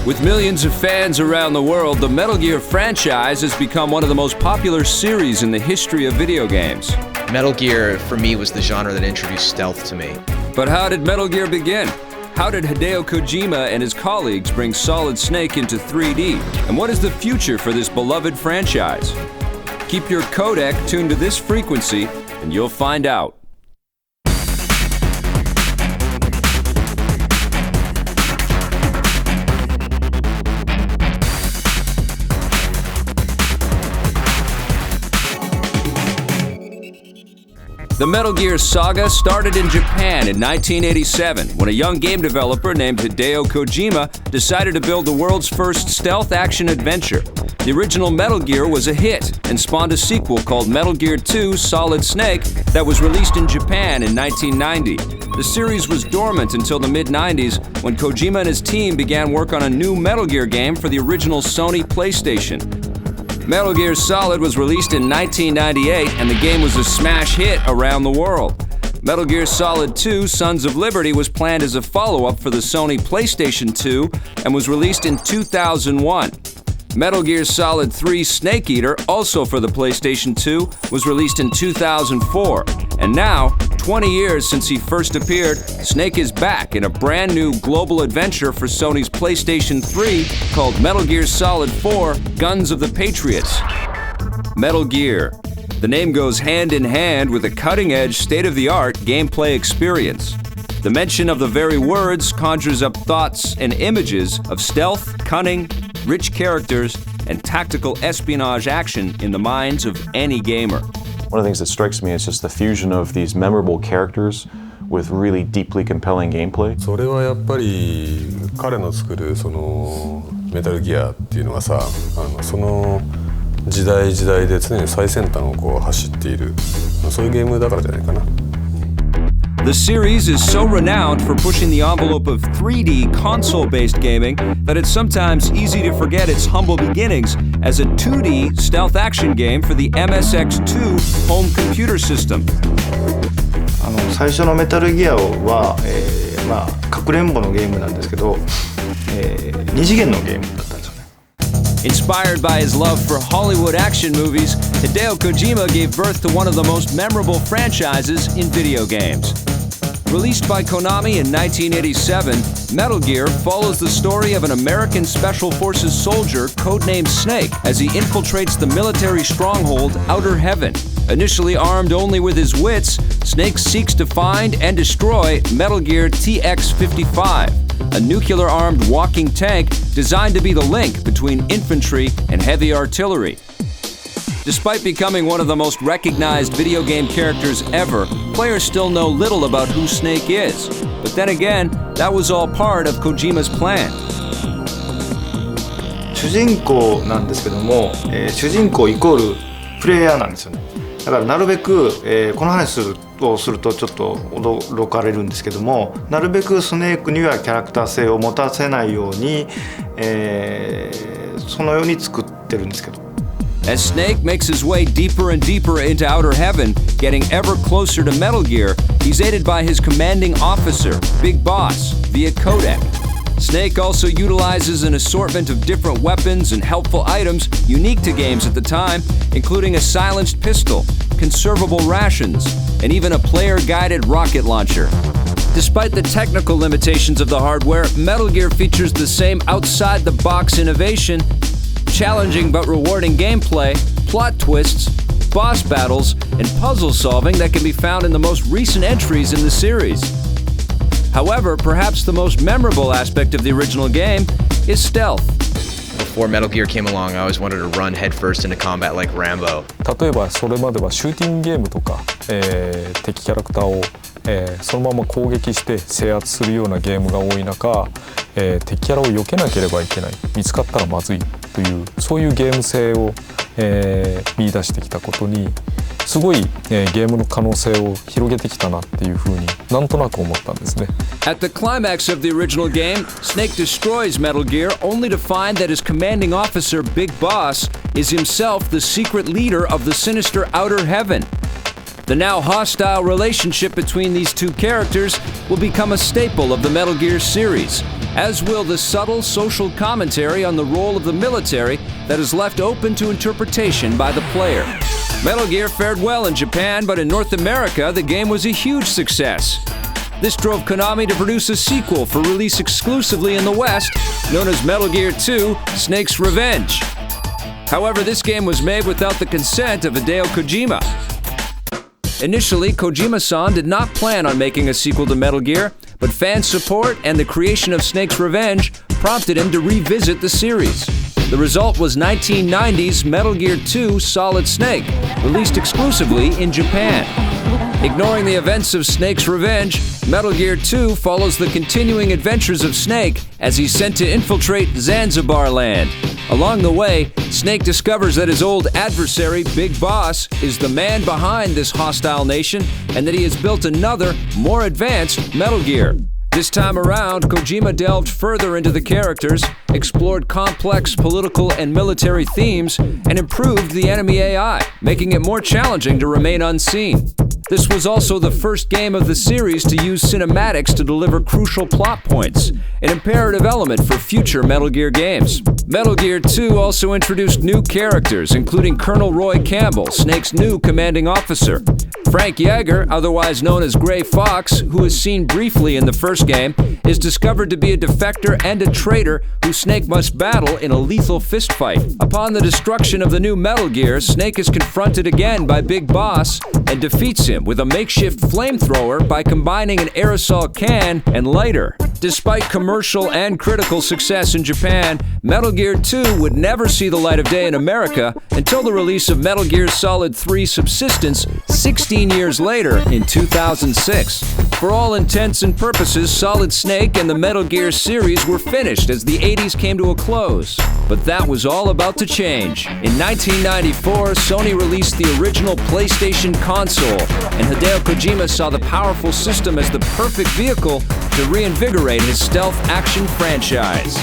With millions of fans around the world, the Metal Gear franchise has become one of the most popular series in the history of video games. Metal Gear, for me, was the genre that introduced stealth to me. But how did Metal Gear begin? How did Hideo Kojima and his colleagues bring Solid Snake into 3D? And what is the future for this beloved franchise? Keep your codec tuned to this frequency, and you'll find out. The Metal Gear saga started in Japan in 1987 when a young game developer named Hideo Kojima decided to build the world's first stealth action adventure. The original Metal Gear was a hit and spawned a sequel called Metal Gear 2 Solid Snake that was released in Japan in 1990. The series was dormant until the mid-90s when Kojima and his team began work on a new Metal Gear game for the original Sony PlayStation. Metal Gear Solid was released in 1998 and the game was a smash hit around the world. Metal Gear Solid 2 Sons of Liberty was planned as a follow-up for the Sony PlayStation 2 and was released in 2001. Metal Gear Solid 3 Snake Eater, also for the PlayStation 2, was released in 2004. And now, 20 years since he first appeared, Snake is back in a brand new global adventure for Sony's PlayStation 3 called Metal Gear Solid 4 Guns of the Patriots. Metal Gear. The name goes hand in hand with a cutting-edge, state-of-the-art gameplay experience. The mention of the very words conjures up thoughts and images of stealth, cunning, rich characters, and tactical espionage action in the minds of any gamer. One of the things that strikes me is just the fusion of these memorable characters with really deeply compelling gameplay. それはやっぱり彼の作るそのメタルギアっていうのがさ、その時代時代で常に最先端をこう走っている、そういうゲームだからじゃないかな。The series is so renowned for pushing the envelope of 3D console-based gaming that it's sometimes easy to forget its humble beginnings as a 2D stealth action game for the MSX2 home computer system. 最初のメタルギアは、かくれんぼのゲームなんですけど、2次元のゲームだったんですよね。Inspired by his love for Hollywood action movies, Hideo Kojima gave birth to one of the most memorable franchises in video games. Released by Konami in 1987, Metal Gear follows the story of an American Special Forces soldier codenamed Snake as he infiltrates the military stronghold Outer Heaven. Initially armed only with his wits, Snake seeks to find and destroy Metal Gear TX-55, a nuclear-armed walking tank designed to be the link between infantry and heavy artillery. Despite becoming one of the most recognized video game characters ever, players still know little about who Snake is. But then again, that was all part of Kojima's plan. 主人公なんですけども、主人公イコールプレイヤーなんですよね。だからなるべく、この話をするとちょっと驚かれるんですけども、なるべくスネークにはキャラクター性を持たせないように、そのように作ってるんですけど。As Snake makes his way deeper and deeper into Outer Heaven, getting ever closer to Metal Gear, he's aided by his commanding officer, Big Boss, via codec. Snake also utilizes an assortment of different weapons and helpful items unique to games at the time, including a silenced pistol, conservable rations, and even a player-guided rocket launcher. Despite the technical limitations of the hardware, Metal Gear features the same outside-the-box innovation, challenging but rewarding gameplay, plot twists, boss battles, and puzzle solving that can be found in the most recent entries in the series. However, perhaps the most memorable aspect of the original game is stealth. Before Metal Gear came along, I always wanted to run headfirst into combat like Rambo. 例えばそれまではシューティングゲームとか、敵キャラクターを、そのまま攻撃して制圧するようなゲームが多い中、敵キャラを避けなければいけない、見つかったらまずいというそういうゲーム性を、見出してきたことにすごい、ゲームの可能性を広げてきたなっていうふうになんとなく思ったんですね。At the climax of the original game, Snake destroys Metal Gear only to find that his commanding officer, Big Boss, is himself the secret leader of the sinister Outer Heaven. The now hostile relationship between these two characters will become a staple of the Metal Gear series, as will the subtle social commentary on the role of the military that is left open to interpretation by the player. Metal Gear fared well in Japan, but in North America, the game was a huge success. This drove Konami to produce a sequel for release exclusively in the West, known as Metal Gear 2: Snake's Revenge. However, this game was made without the consent of Hideo Kojima. Initially, Kojima-san did not plan on making a sequel to Metal Gear, but fan support and the creation of Snake's Revenge prompted him to revisit the series. The result was 1990's Metal Gear 2: Solid Snake, released exclusively in Japan. Ignoring the events of Snake's Revenge, Metal Gear 2 follows the continuing adventures of Snake as he's sent to infiltrate Zanzibar land. Along the way, Snake discovers that his old adversary, Big Boss, is the man behind this hostile nation and that he has built another, more advanced Metal Gear. This time around, Kojima delved further into the characters, explored complex political and military themes, and improved the enemy AI, making it more challenging to remain unseen. This was also the first game of the series to use cinematics to deliver crucial plot points, an imperative element for future Metal Gear games. Metal Gear 2 also introduced new characters, including Colonel Roy Campbell, Snake's new commanding officer. Frank Yeager, otherwise known as Gray Fox, who is seen briefly in the first game, is discovered to be a defector and a traitor who Snake must battle in a lethal fistfight. Upon the destruction of the new Metal Gear, Snake is confronted again by Big Boss and defeats him with a makeshift flamethrower by combining an aerosol can and lighter. Despite commercial and critical success in Japan, Metal Gear 2 would never see the light of day in America until the release of Metal Gear Solid 3 Subsistence 16 years later in 2006. For all intents and purposes, Solid Snake and the Metal Gear series were finished as the 80s came to a close. But that was all about to change. In 1994, Sony released the original PlayStation console, and Hideo Kojima saw the powerful system as the perfect vehicle to reinvigorate his stealth action franchise.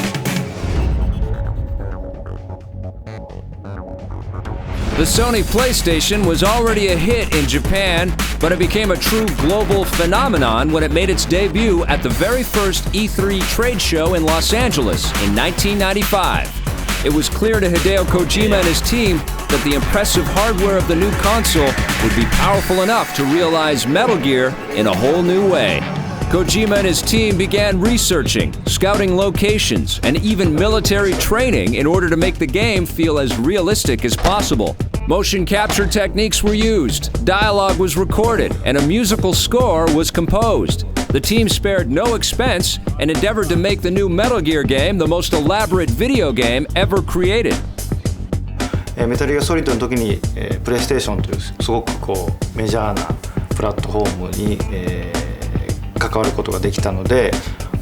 The Sony PlayStation was already a hit in Japan, but it became a true global phenomenon when it made its debut at the very first E3 trade show in Los Angeles in 1995. It was clear to Hideo Kojima and his team that the impressive hardware of the new console would be powerful enough to realize Metal Gear in a whole new way. Kojima and his team began researching, scouting locations, and even military training in order to make the game feel as realistic as possible. Motion capture techniques were used, dialogue was recorded, and a musical score was composed. The team spared no expense and endeavored to make the new Metal Gear game the most elaborate video game ever created. メタルギアソリッドの時に、プレイステーションというすごくメジャーなプラットフォームに、関わることができたので、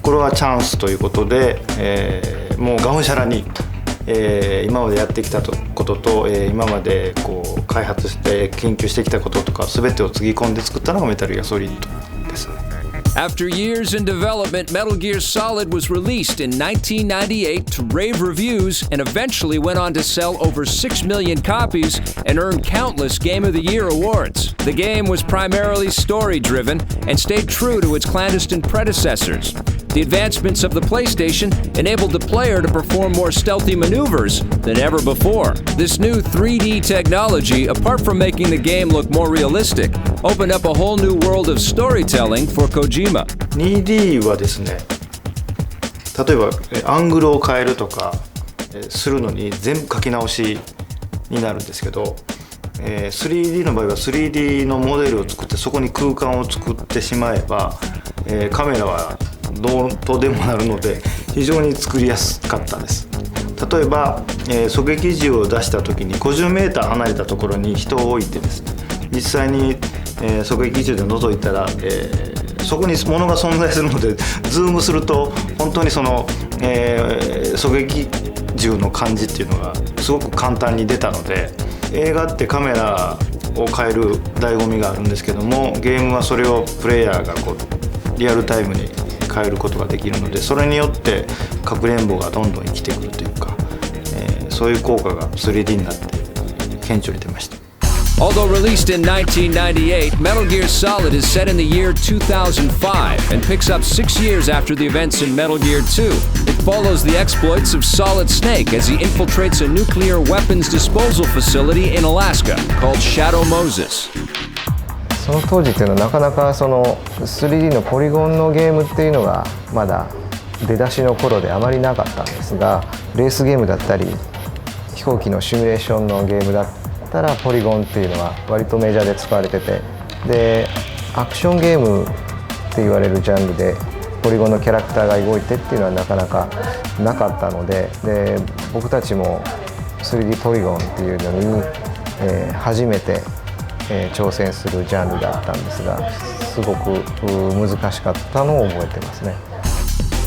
これはチャンスということで、もうがむしゃらに、今までやってきたことと、今まで開発して研究してきたこととか全てをつぎ込んで作ったのがメタルギアソリッドですね。After years in development, Metal Gear Solid was released in 1998 to rave reviews and eventually went on to sell over 6 million copies and earn countless Game of the Year awards. The game was primarily story-driven and stayed true to its clandestine predecessors. The advancements of the PlayStation enabled the player to perform more stealthy maneuvers than ever before. This new 3D technology, apart from making the game look more realistic, opened up a whole new world of storytelling for Kojima. 2D はですね、例えばアングルを変えるとかするのに全部書き直しになるんですけど、3D の場合は 3D のモデルを作ってそこに空間を作ってしまえば、カメラはどうとでもなるので非常に作りやすかったです。例えば、狙撃銃を出した時に 50m 離れたところに人を置いてですね、実際に、狙撃銃で覗いたら、そこに物が存在するのでズームすると本当にその、狙撃銃の感じっていうのがすごく簡単に出たので、映画ってカメラを変える醍醐味があるんですけども、ゲームはそれをプレイヤーがリアルタイムに変えることができるので、それによってかくれんぼがどんどん生きてくるというか、そういう効果が 3D になって顕著に出ました。Although released in 1998, Metal Gear Solid is set in the year 2005 and picks up 6 years after the events in Metal Gear 2. It follows the exploits of Solid Snake as he infiltrates a nuclear weapons disposal facility in Alaska called Shadow Moses. その当時っていうのはなかなかその 3D のポリゴンのゲームっていうのがまだ出だしの頃であまりなかったんですが、レースゲームだったり飛行機のシミュレーションのゲームだったらポリゴンっていうのは割とメジャーで使われてて、でアクションゲームって言われるジャンルでポリゴンのキャラクターが動いてっていうのはなかなかなかったので、僕たちも 3D ポリゴンっていうのに、初めて挑戦するジャンルだったんですが、すごく難しかったのを覚えてますね。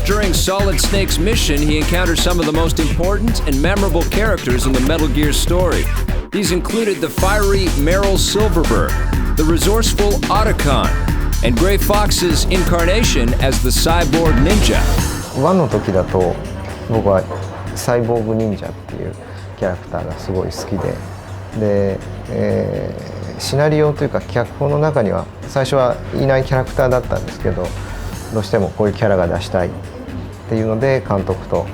During Solid Snake's mission, he encounters some of the most important and memorable characters in the Metal Gear story. These included the fiery Meryl Silverberg, the resourceful Otacon, and Gray Fox's incarnation as the cyborg ninja. 1の時だと僕はサイボーグ忍者っていうキャラクターがすごい好きで、シナリオというか脚本の中には最初はいないキャラクターだったんですけど、どうしてもこういうキャラが出したいっていうので監督と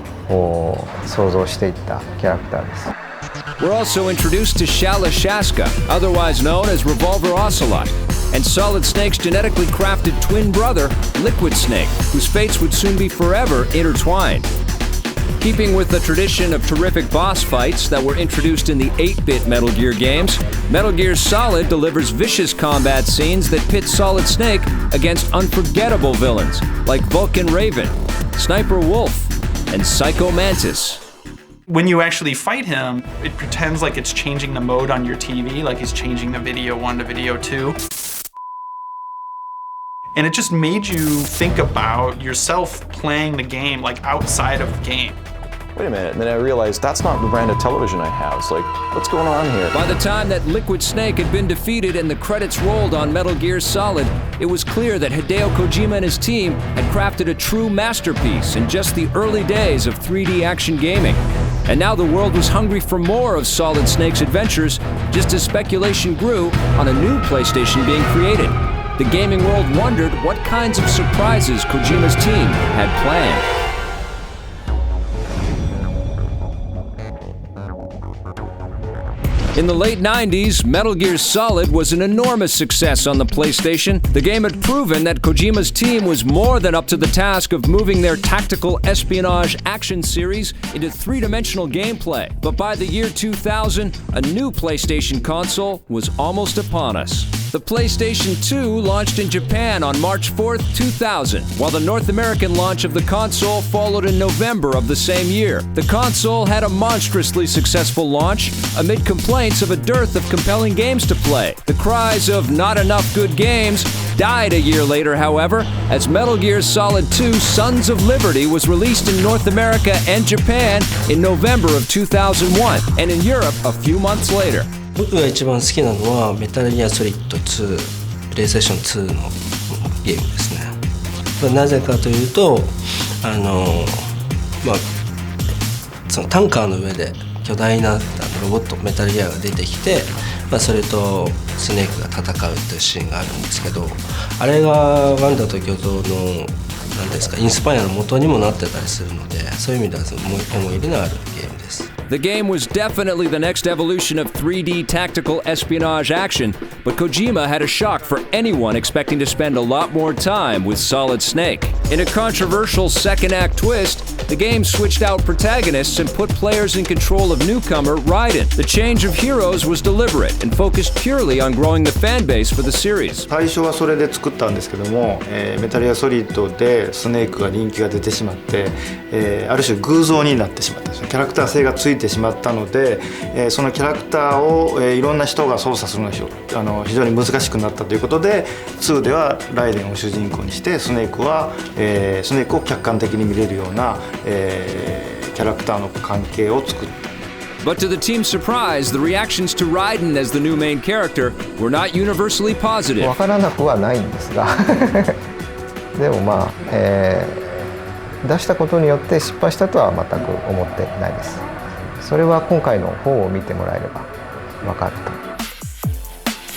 想像していったキャラクターです。We're also introduced to Shala Shaska, otherwise known as Revolver Ocelot, and Solid Snake's genetically crafted twin brother, Liquid Snake, whose fates would soon be forever intertwined. Keeping with the tradition of terrific boss fights that were introduced in the 8-bit Metal Gear games, Metal Gear Solid delivers vicious combat scenes that pit Solid Snake against unforgettable villains like Vulcan Raven, Sniper Wolf, and Psycho Mantis. When you actually fight him, it pretends like it's changing the mode on your TV, like he's changing the video 1 to video 2. And it just made you think about yourself playing the game like outside of the game. Wait a minute, and then I realized that's not the brand of television I have. It's like, what's going on here? By the time that Liquid Snake had been defeated and the credits rolled on Metal Gear Solid, it was clear that Hideo Kojima and his team had crafted a true masterpiece in just the early days of 3D action gaming. And now the world was hungry for more of Solid Snake's adventures, just as speculation grew on a new PlayStation being created. The gaming world wondered what kinds of surprises Kojima's team had planned. In the late 90s, Metal Gear Solid was an enormous success on the PlayStation. The game had proven that Kojima's team was more than up to the task of moving their tactical espionage action series into three-dimensional gameplay. But by the year 2000, a new PlayStation console was almost upon us. The PlayStation 2 launched in Japan on March 4th, 2000, while the North American launch of the console followed in November of the same year. The console had a monstrously successful launch amid complaints of a dearth of compelling games to play. The cries of not enough good games died a year later, however, as Metal Gear Solid 2 Sons of Liberty was released in North America and Japan in November of 2001, and in Europe a few months later. 僕が一番好きなのはメタルギアソリッド2、プレイステーション2のゲームですね。なぜかというと、そのタンカーの上で巨大なロボットメタルギアが出てきて、それとスネークが戦うというシーンがあるんですけど、あれがワンダと巨像の何ですかインスパイアの元にもなってたりするので、そういう意味では思い入れのあるゲームです。The game was definitely the next evolution of 3D tactical espionage action, but Kojima had a shock for anyone expecting to spend a lot more time with Solid Snake. In a controversial second-act twist, the game switched out protagonists and put players in control of newcomer Raiden. The change of heroes was deliberate and focused purely on growing the fan base for the series. 最初はそれで作ったんですけども、メタルギアソリッドでスネークが人気が出てしまって、ある種偶像になってしまったんですよ。キャラクター性がついてしまったので、そのキャラクターを、いろんな人が操作するのが非常に難しくなったということで、2ではライデンを主人公にしてスネークを客観的に見れるような、キャラクターの関係を作った。But to the team's surprise, the reactions to Raiden as the new main character were not universally positive. わからなくはないんですがでも出したことによって失敗したとは全く思ってないです。それは今回の方を見てもらえればわかると。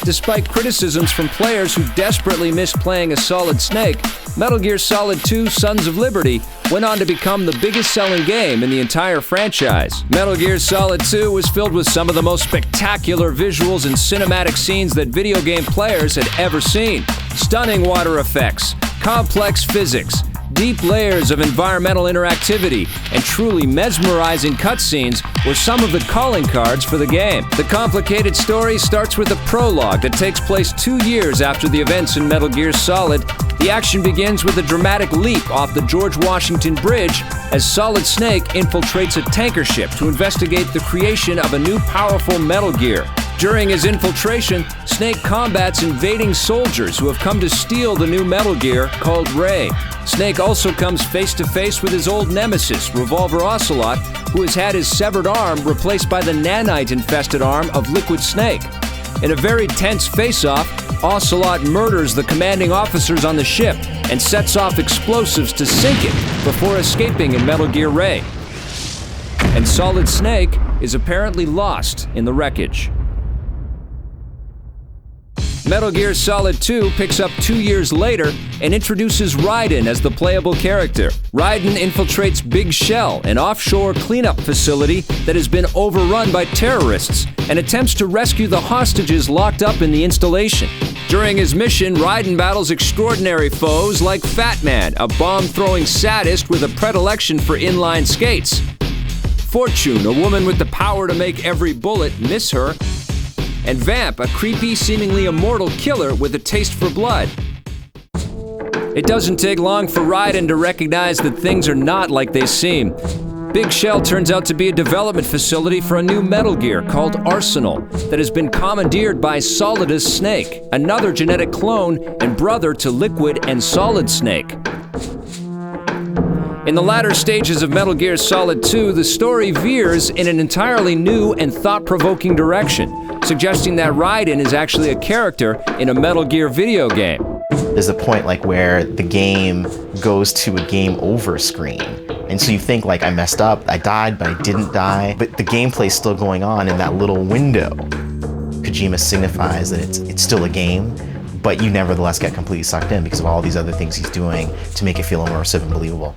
Despite criticisms from players who desperately missed playing as Solid Snake, Metal Gear Solid 2 Sons of Liberty went on to become the biggest selling game in the entire franchise. Metal Gear Solid 2 was filled with some of the most spectacular visuals and cinematic scenes that video game players had ever seen. Stunning water effects, complex physics, deep layers of environmental interactivity, and truly mesmerizing cutscenes were some of the calling cards for the game. The complicated story starts with a prologue that takes place 2 years after the events in Metal Gear Solid. The action begins with a dramatic leap off the George Washington Bridge as Solid Snake infiltrates a tanker ship to investigate the creation of a new powerful Metal Gear. During his infiltration, Snake combats invading soldiers who have come to steal the new Metal Gear called Ray. Snake also comes face to face with his old nemesis, Revolver Ocelot, who has had his severed arm replaced by the nanite-infested arm of Liquid Snake. In a very tense face-off, Ocelot murders the commanding officers on the ship and sets off explosives to sink it before escaping in Metal Gear Ray. And Solid Snake is apparently lost in the wreckage. Metal Gear Solid 2 picks up 2 years later and introduces Raiden as the playable character. Raiden infiltrates Big Shell, an offshore cleanup facility that has been overrun by terrorists, and attempts to rescue the hostages locked up in the installation. During his mission, Raiden battles extraordinary foes like Fat Man, a bomb-throwing sadist with a predilection for inline skates, Fortune, a woman with the power to make every bullet miss her, and Vamp, a creepy, seemingly immortal killer with a taste for blood. It doesn't take long for Raiden to recognize that things are not like they seem. Big Shell turns out to be a development facility for a new Metal Gear called Arsenal that has been commandeered by Solidus Snake, another genetic clone and brother to Liquid and Solid Snake. In the latter stages of Metal Gear Solid 2, the story veers in an entirely new and thought-provoking direction, suggesting that Raiden is actually a character in a Metal Gear video game. There's a point like where the game goes to a game over screen. And so you think like, I messed up, I died, but I didn't die. But the gameplay's still going on in that little window. Kojima signifies that it's still a game, but you nevertheless get completely sucked in because of all these other things he's doing to make it feel immersive and believable.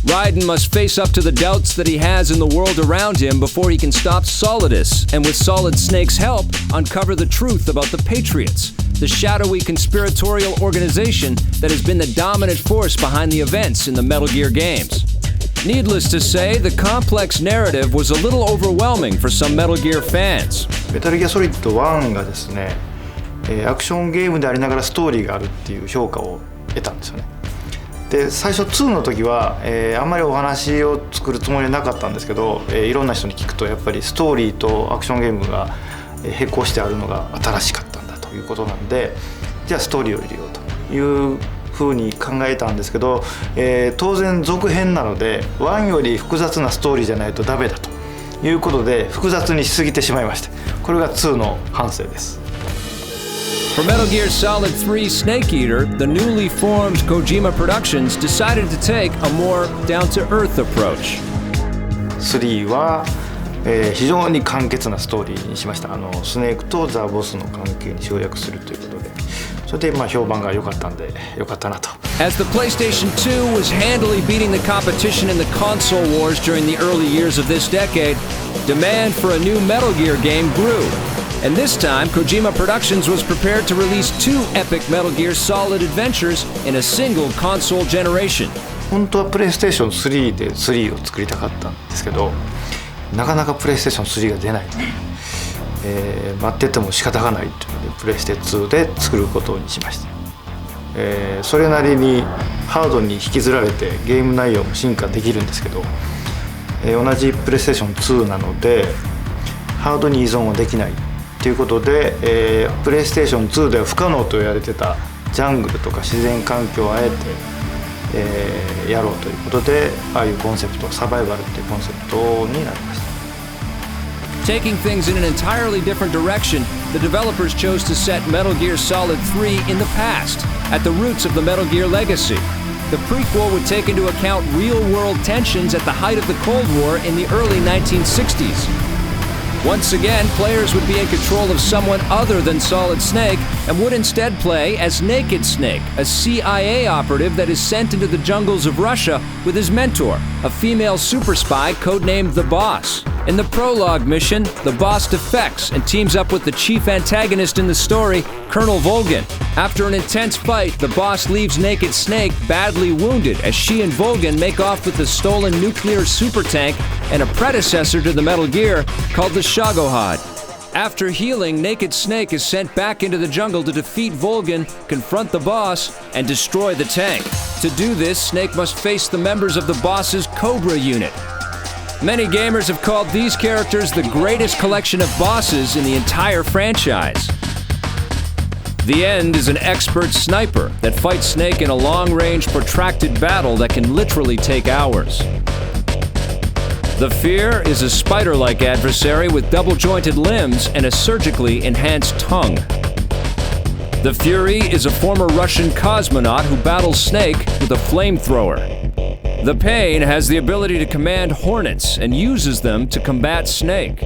Raiden must face up to the doubts that he has in the world around him before he can stop Solidus, and with Solid Snake's help, uncover the truth about the Patriots, the shadowy conspiratorial organization that has been the dominant force behind the events in the Metal Gear games. Needless to say, the complex narrative was a little overwhelming for some Metal Gear fans. メタルギアソリッド1がですね、アクションゲームでありながらストーリーがあるっていう評価を得たんですよね。で最初2の時は、あんまりお話を作るつもりはなかったんですけど、いろんな人に聞くとやっぱりストーリーとアクションゲームが並行してあるのが新しかったんだということなんで、じゃあストーリーを入れようというふうに考えたんですけど、当然続編なので1より複雑なストーリーじゃないとダメだということで複雑にしすぎてしまいまして、これが2の反省です。For Metal Gear Solid 3 Snake Eater, the newly formed Kojima Productions decided to take a more down-to-earth approach. 3は、非常に簡潔なストーリーにしました。スネークとザ・ボスの関係に集約するということで、それで評判が良かったんで良かったなと。As the PlayStation 2 was handily beating the competition in the console wars during the early years of this decade, demand for a new Metal Gear game grew. And this time, Kojima Productions was prepared to release 2 epic Metal Gear Solid adventures in a single console generation. 本当はプレイステーション3で3を作りたかったんですけど、なかなかプレイステーション3が出ないので、待ってても仕方がないというのでプレイステ2で作ることにしました。それなりにハードに引きずられてゲーム内容も進化できるんですけど、同じプレイステーション2なのでハードに依存はできないということで、プレイステーション2では不可能と言われてたジャングルとか自然環境をあえて、やろうということで、ああいうコンセプト、サバイバルっていうコンセプトになりました。Taking things in an entirely different direction, the developers chose to set Metal Gear Solid 3 in the past, at the roots of the Metal Gear legacy. The prequel would take into account real-world tensions at the height of the Cold War in the early 1960s. Once again, players would be in control of someone other than Solid Snake and would instead play as Naked Snake, a CIA operative that is sent into the jungles of Russia with his mentor, a female super spy codenamed The Boss. In the prologue mission, the boss defects and teams up with the chief antagonist in the story, Colonel Volgin. After an intense fight, the boss leaves Naked Snake badly wounded as she and Volgin make off with the stolen nuclear super tank and a predecessor to the Metal Gear called the Shagohod. After healing, Naked Snake is sent back into the jungle to defeat Volgin, confront the boss, and destroy the tank. To do this, Snake must face the members of the boss's Cobra unit. Many gamers have called these characters the greatest collection of bosses in the entire franchise. The End is an expert sniper that fights Snake in a long-range, protracted battle that can literally take hours. The Fear is a spider-like adversary with double-jointed limbs and a surgically enhanced tongue. The Fury is a former Russian cosmonaut who battles Snake with a flamethrower. The Pain has the ability to command hornets and uses them to combat Snake.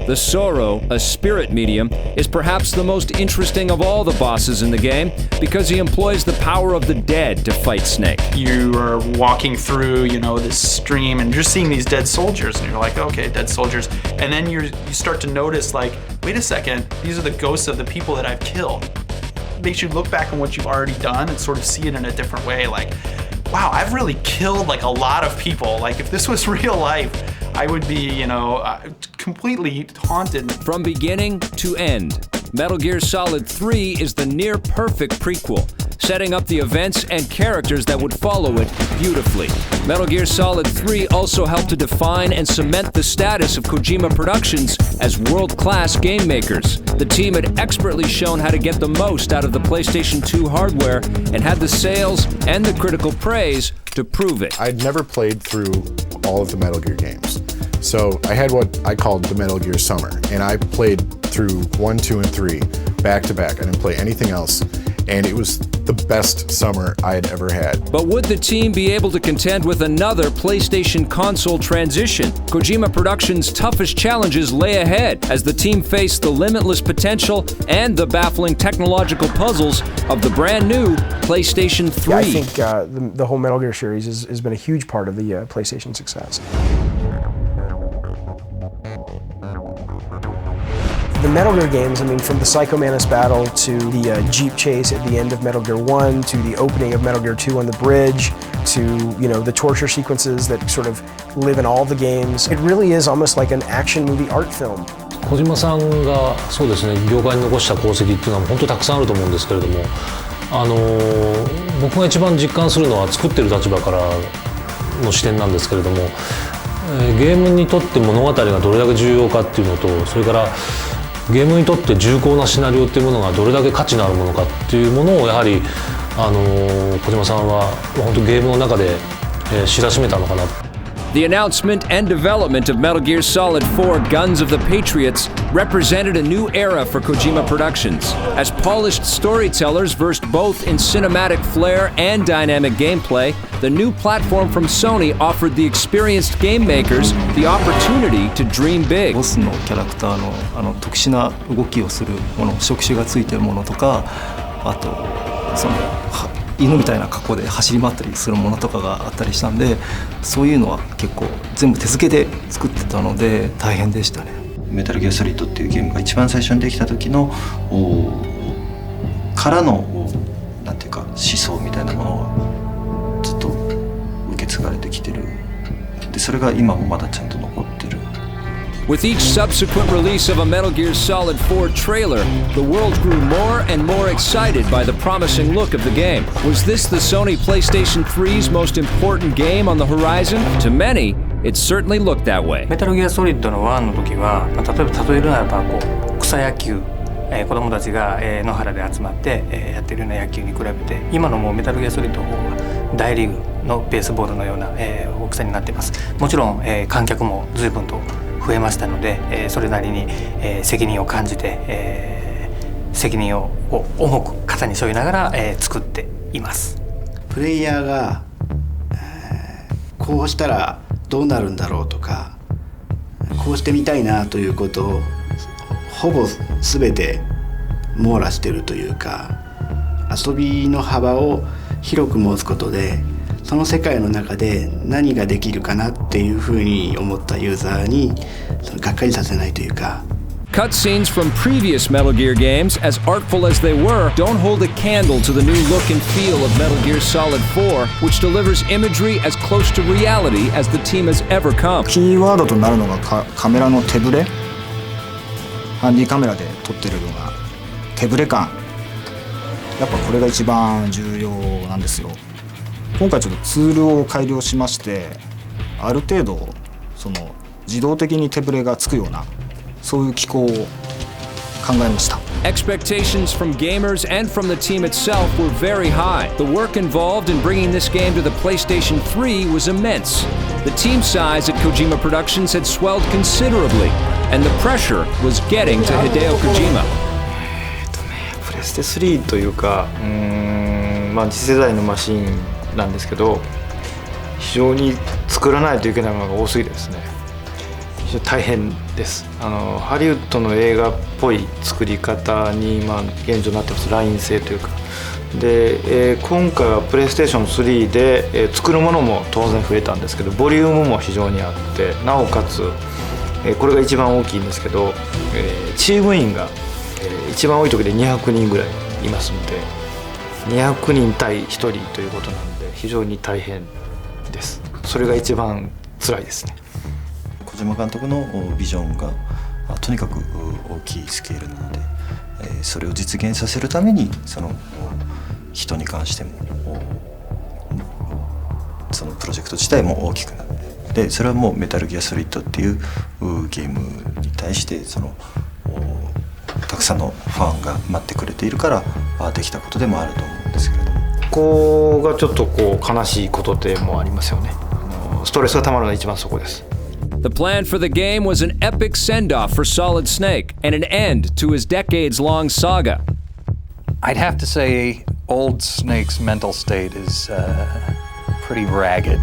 The Sorrow, a spirit medium, is perhaps the most interesting of all the bosses in the game because he employs the power of the dead to fight Snake. You are walking through, this stream and you're seeing these dead soldiers and you're like, okay, dead soldiers. And then you start to notice like, wait a second, these are the ghosts of the people that I've killed. It makes you look back on what you've already done and sort of see it in a different way. Like, wow, I've really killed like a lot of people. Like if this was real life, I would be, completely haunted. From beginning to end, Metal Gear Solid 3 is the near-perfect prequel, setting up the events and characters that would follow it beautifully. Metal Gear Solid 3 also helped to define and cement the status of Kojima Productions as world-class game makers. The team had expertly shown how to get the most out of the PlayStation 2 hardware and had the sales and the critical praise to prove it. I'd never played through all of the Metal Gear games. So I had what I called the Metal Gear Summer, and I played through 1, 2, and 3 back to back. I didn't play anything else, and it was the best summer I had ever had. But would the team be able to contend with another PlayStation console transition? Kojima Productions' toughest challenges lay ahead as the team faced the limitless potential and the baffling technological puzzles of the brand new PlayStation 3. Yeah, I think the whole Metal Gear series has been a huge part of the PlayStation success. The Metal Gear games, from the Psycho Mantis battle to the Jeep chase at the end of Metal Gear 1, to the opening of Metal Gear 2 on the bridge, to the torture sequences that sort of live in all the games. It really is almost like an action movie art film. 小島さんがそうですね、業界に残した功績っていうのは本当にたくさんあると思うんですけれども、僕が一番実感するのは作ってる立場からの視点なんですけれども、ゲームにとって物語がどれだけ重要かっていうのと、それからゲームにとって重厚なシナリオっていうものがどれだけ価値のあるものかっていうものをやはり小島さんは本当ゲームの中で知らしめたのかな。The announcement and development of Metal Gear Solid 4 Guns of the Patriots represented a new era for Kojima Productions, as polished storytellers versed both in cinematic flair and dynamic gameplay. The new platform from Sony offered the experienced game makers the opportunity to dream big. ボスのキャラクターの特殊な動きをするもの、触手がついてるものとか、あと犬みたいな格好で走り回ったりするものとかがあったりしたんで、そういうのは結構全部手付けで作ってたので大変でしたね。メタルギアソリッドっていうゲームが一番最初にできた時のからのなんていうか思想みたいなものはずっと受け継がれてきてる。でそれが今もまだちゃんと残ってる。With each subsequent release of a Metal Gear Solid 4 trailer, the world grew more and more excited by the promising look of the game. Was this the Sony PlayStation 3's most important game on the horizon? To many, it certainly looked that way. メタルギアソリッドの1の時は、例えるならば草野球、子供たちが野原で集まってやってるような野球に比べて、今のもうメタルギアソリッドの方は大リーグのベースボールのような大きさになっています。もちろん観客も随分と増えましたので、それなりに責任を感じて、責任を重く肩に背負いながら作っています。プレイヤーが、こうしたらどうなるんだろうとか、こうしてみたいなということをほぼ全て網羅しているというか、遊びの幅を広く持つことでその世界の中で何ができるかなっていうふうに思ったユーザーにがっかりさせないというか。Cutscenes from previous Metal Gear games, as artful as they were, don't hold a candle to the new look and feel of Metal Gear Solid 4, which delivers imagery as close to reality as the team has ever come. キーワードとなるのがカメラの手ぶれ、ハンディカメラで撮ってるような手ぶれ感、やっぱこれが一番重要なんですよ。今回ちょっとツールを改良しまして、ある程度その自動的に手ぶれがつくようなそういう機構を考えました。Expectations from gamers and from the team itself were very high. The work involved in bringing this game to the PlayStation 3 was immense. The team size at Kojima Productions had swelled considerably, and the pressure was getting to Hideo Kojima. プレステ3というか、次世代のマシンなんですけど、非常に作らないといけないものが多すぎてですね、非常に大変です。ハリウッドの映画っぽい作り方に現状になってます。ライン性というかで、今回はプレイステーション3で、作るものも当然増えたんですけど、ボリュームも非常にあって、なおかつ、これが一番大きいんですけど、チーム員が、一番多い時で200人ぐらいいますので、200人対1人ということなので非常に大変です。それが一番辛いですね。小島監督のビジョンがとにかく大きいスケールなので、それを実現させるためにその人に関してもそのプロジェクト自体も大きくなって、でそれはもうメタルギアソリッドっていうゲームに対してそのたくさんのファンが待ってくれているからできたことでもあると思うんですけれども、ここがちょっと悲しいことでもありますよね。ストレスがたまるのが一番そこです。The plan for the game was an epic send-off for Solid Snake and an end to his decades-long saga. I'd have to say old Snake's mental state is pretty ragged.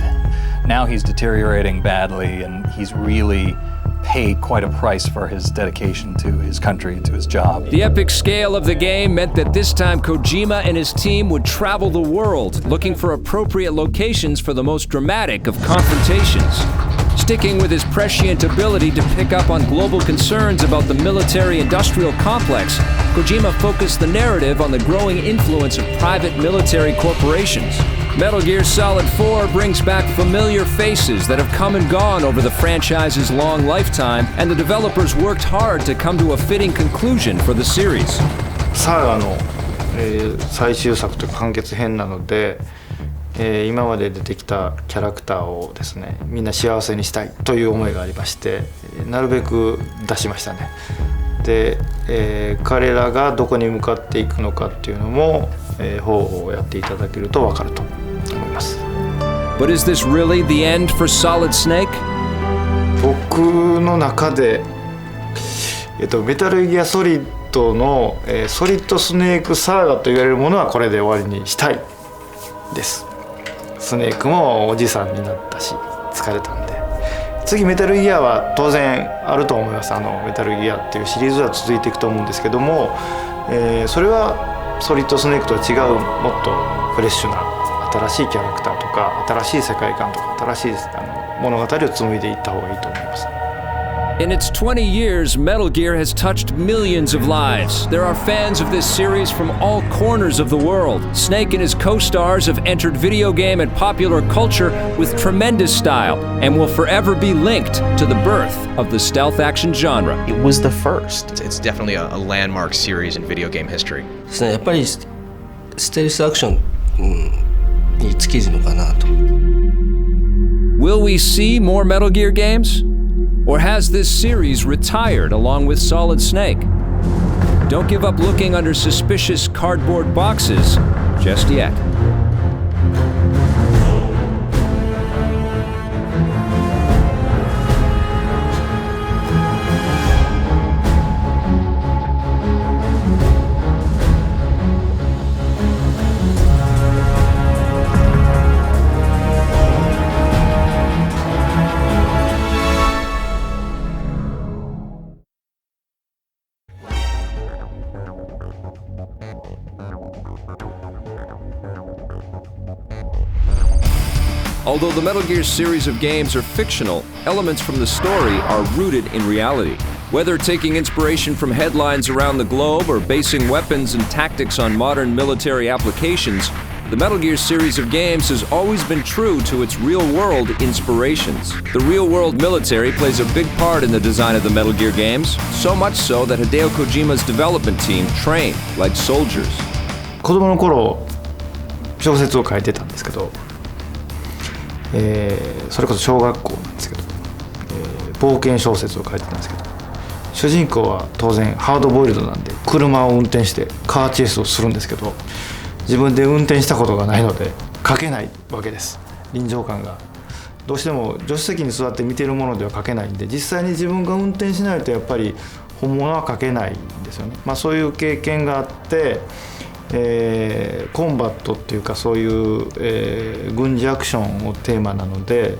Now he's deteriorating badly, and he's really paid quite a price for his dedication to his country and to his job. The epic scale of the game meant that this time Kojima and his team would travel the world looking for appropriate locations for the most dramatic of confrontations. Sticking with his prescient ability to pick up on global concerns about the military-industrial complex, Kojima focused the narrative on the growing influence of private military corporations. Metal Gear Solid 4 brings back familiar faces that have come and gone over the franchise's long lifetime, and the developers worked hard to come to a fitting conclusion for the series. サーガの、最終作というか完結編なので、今まで出てきたキャラクターをですね、みんな幸せにしたいという思いがありまして、なるべく出しましたね。で、彼らがどこに向かっていくのかっていうのも、方法をやっていただけると分かると思います。But is this really the end for Solid Snake? 僕の中で、メタルギアソリッドの、ソリッドスネークサーガと言われるものはこれで終わりにしたいです。スネークもおじさんになったし疲れたんで、次メタルギアは当然あると思います。メタルギアっていうシリーズは続いていくと思うんですけども、それはソリッドスネークとは違うもっとフレッシュな新しいキャラクターとか新しい世界観とか新しい物語を紡いでいった方がいいと思います。In its 20 years, Metal Gear has touched millions of lives. There are fans of this series from all corners of the world. Snake and his co-stars have entered video game and popular culture with tremendous style and will forever be linked to the birth of the stealth action genre. It was the first. It's definitely a landmark series in video game history. ですね、やっぱりステルスアクション、に尽きるのかなと。Will we see more Metal Gear games? Or has this series retired along with Solid Snake? Don't give up looking under suspicious cardboard boxes just yet. Although the Metal Gear series of games are fictional, elements from the story are rooted in reality. Whether taking inspiration from headlines around the globe or basing weapons and tactics on modern military applications, the Metal Gear series of games has always been true to its real-world inspirations. The real-world military plays a big part in the design of the Metal Gear games, so much so that Hideo Kojima's development team trained like soldiers. 子供の頃小説を書いてたんですけど、それこそ小学校なんですけど、冒険小説を書いてたんですけど、主人公は当然ハードボイルドなんで車を運転してカーチェイスをするんですけど、自分で運転したことがないので書けないわけです。臨場感がどうしても助手席に座って見ているものでは書けないんで、実際に自分が運転しないとやっぱり本物は書けないんですよね。そういう経験があって、コンバットっていうかそういう、軍事アクションをテーマなので、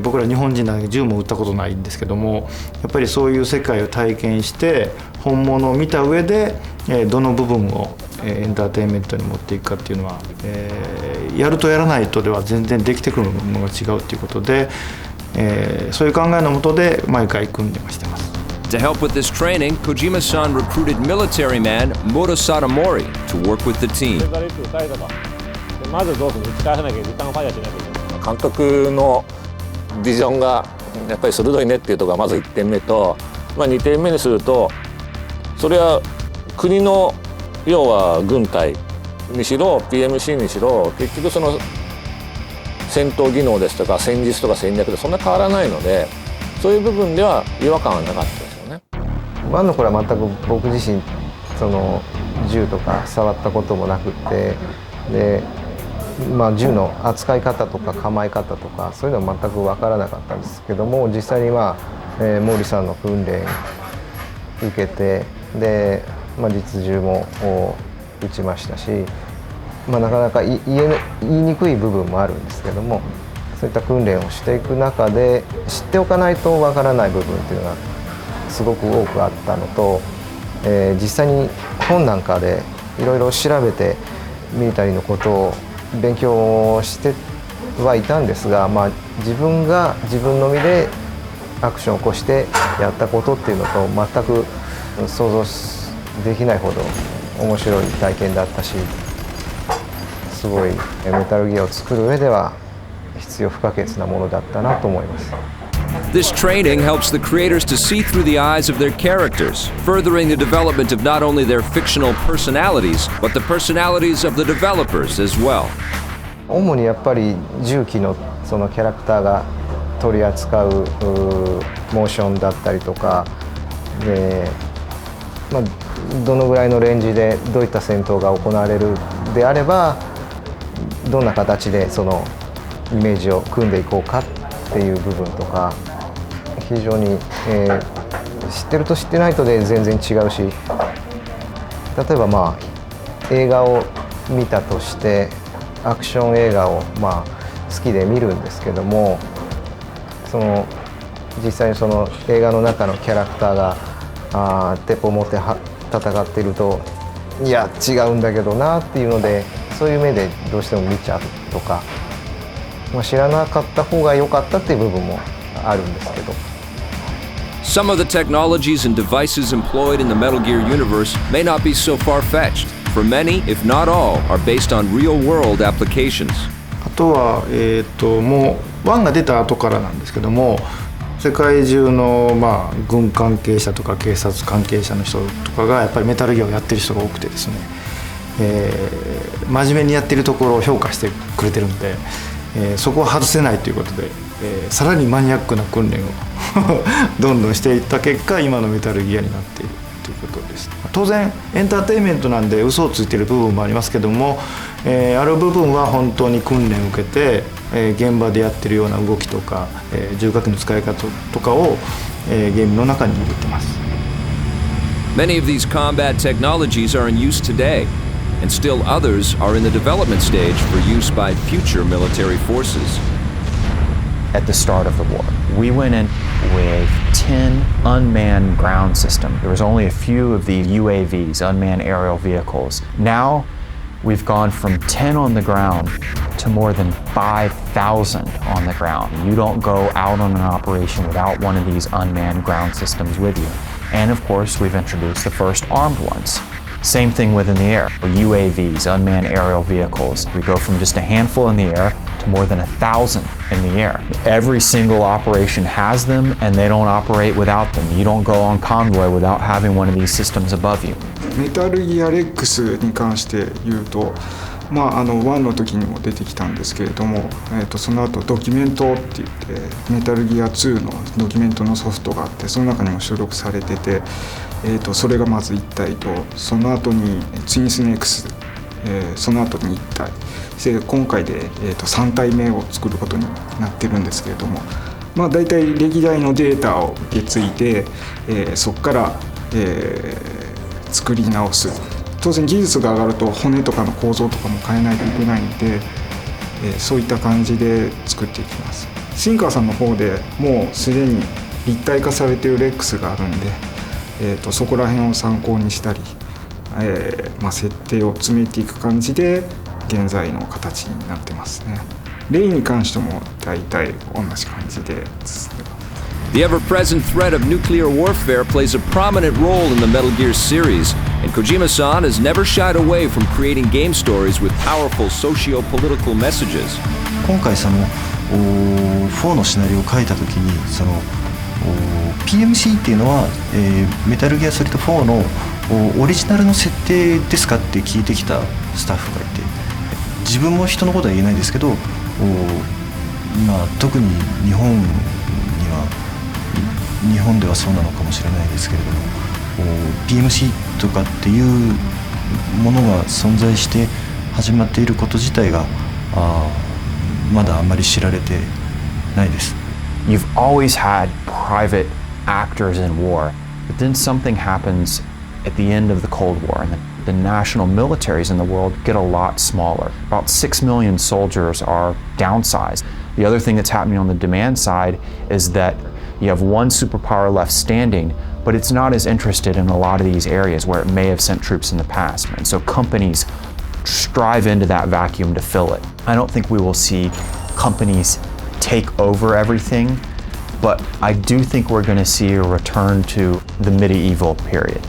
僕ら日本人なので銃も撃ったことないんですけども、やっぱりそういう世界を体験して本物を見た上で、どの部分をエンターテインメントに持っていくかっていうのは、やるとやらないとでは全然できてくるものが違うということで、そういう考えのもとで毎回訓練をしてます。To help with this training, Kojima-san recruited military man Moro Satomori to work with the team. まずどうするの？打ち返さなきゃ時間をファイアしなきゃいけない。監督のビジョンがやっぱり鋭いねっていうところがまず1点目と、2点目にすると、それは国の要は軍隊にしろ PMC にしろ結局その戦闘技能ですとか戦術とか戦略でそんな変わらないので、そういう部分では違和感はなかったですよね。1の頃は全く僕自身その銃とか触ったこともなくって、で、銃の扱い方とか構え方とかそういうのは全く分からなかったんですけども、実際に毛利さんの訓練受けて、で、実銃も撃ちましたし、なかなか言いにくい部分もあるんですけども、そういった訓練をしていく中で知っておかないとわからない部分っていうのがすごく多くあったのと、実際に本なんかでいろいろ調べてミリタリーのことを勉強してはいたんですが、自分が自分の身でアクションを起こしてやったことっていうのと全く想像できないほど面白い体験だったし、すごいメタルギアを作る上では必要不可欠なものだったなと思います。This training helps the creators to see through the eyes of their characters, furthering the development of not only their fictional personalities, but the personalities of the developers as well. 主にやっぱり銃器のそのキャラクターが取り扱うモーションだったりとかで、どのぐらいのレンジでどういった戦闘が行われるであれば、どんな形でそのイメージを組んでいこうかっていう部分とか、非常に、知ってると知ってないとで全然違うし、例えば映画を見たとしてアクション映画を好きで見るんですけども、その実際にその映画の中のキャラクターが鉄砲を持って戦っていると、いや違うんだけどなっていうので、そういう目でどうしても見ちゃうとか、知らなかった方が良かったっていう部分もあるんですけど。Some of the technologies and devices employed in the Metal Gear universe may not be so far-fetched. For many, if not all, are based on real-world applications. あとは、もう1が出た後からなんですけども、世界中の軍関係者とか警察関係者の人とかがやっぱりメタルギアをやってる人が多くてですね、真面目にやってるところを評価してくれてるんで、そこは外せないということで、さらにマニアックな訓練をどんどんしていった結果、今のメタルギアになっているということです。当然エンターテインメントなんで嘘をついている部分もありますけども、ある部分は本当に訓練を受けて、現場でやってるような動きとか、重火器の使い方とかを、ゲームの中に入れてます。Many of these combat technologies are in use today, and still others are in the development stage for use by future military forces. At the start of the war, we went in with 10 unmanned ground systems. There was only a few of the UAVs, unmanned aerial vehicles. Now, we've gone from 10 on the ground to more than 5,000 on the ground. You don't go out on an operation without one of these unmanned ground systems with you. And of course, we've introduced the first armed ones. Same thing within the air. UAVs, unmanned aerial vehicles. We go from just a handful in the air to more than 1,000 in the air. Every single operation has them, and they don't operate without them. You don't go on convoy without having one of these systems above you. メタルギアレックスに関して言うと、1の時にも出てきたんですけれども、その後ドキュメントって言ってメタルギア2のドキュメントのソフトがあって、その中にも収録されてて、それがまず1体と、その後にツインスネークス、その後に1体で今回で、3体目を作ることになってるんですけれども、大体歴代のデータを受け継いで、そこから、作り直す。当然技術が上がると骨とかの構造とかも変えないといけないので、そういった感じで作っていきます。シンカーさんの方でもうすでに立体化されているレックスがあるんで、そこら辺を参考にしたり、設定を詰めていく感じで現在の形になってますね。レイに関しても大体同じ感じで進んでます。The ever-present threat of nuclear warfare plays a prominent role in the Metal Gear series, and Kojima-san has never shied away from creating game stories with powerful socio-political messages. 今回その4のシナリオを書いた時にその PMC っていうのは、メタルギアソリッド4のオリジナルの設定ですかって聞いてきたスタッフがいて、自分も人のことは言えないですけど、特に日本ではそうなのかもしれないですけれども、PMC とかっていうものが存在して始まっていること自体がまだあんまり知られてないです。You've always had private actors in war, but then something happens at the end of the Cold War, and the national militaries in the world get a lot smaller. About 6 million soldiers are downsized. The other thing that's happening on the demand side is that you have one superpower left standing, but it's not as interested in a lot of these areas where it may have sent troops in the past. And so companies strive into that vacuum to fill it. I don't think we will see companies take over everything, but I do think we're going to see a return to the medieval period,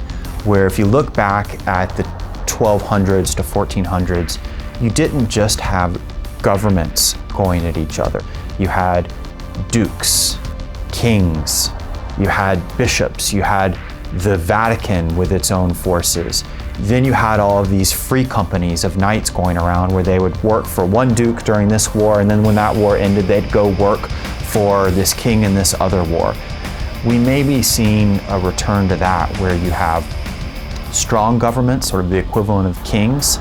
where if you look back at the 1200s to 1400s, you didn't just have governments going at each other. You had dukes, kings, you had bishops, you had the Vatican with its own forces. Then you had all of these free companies of knights going around where they would work for one duke during this war, and then when that war ended, they'd go work for this king in this other war. We may be seeing a return to that, where you have strong governments, sort of the equivalent of kings.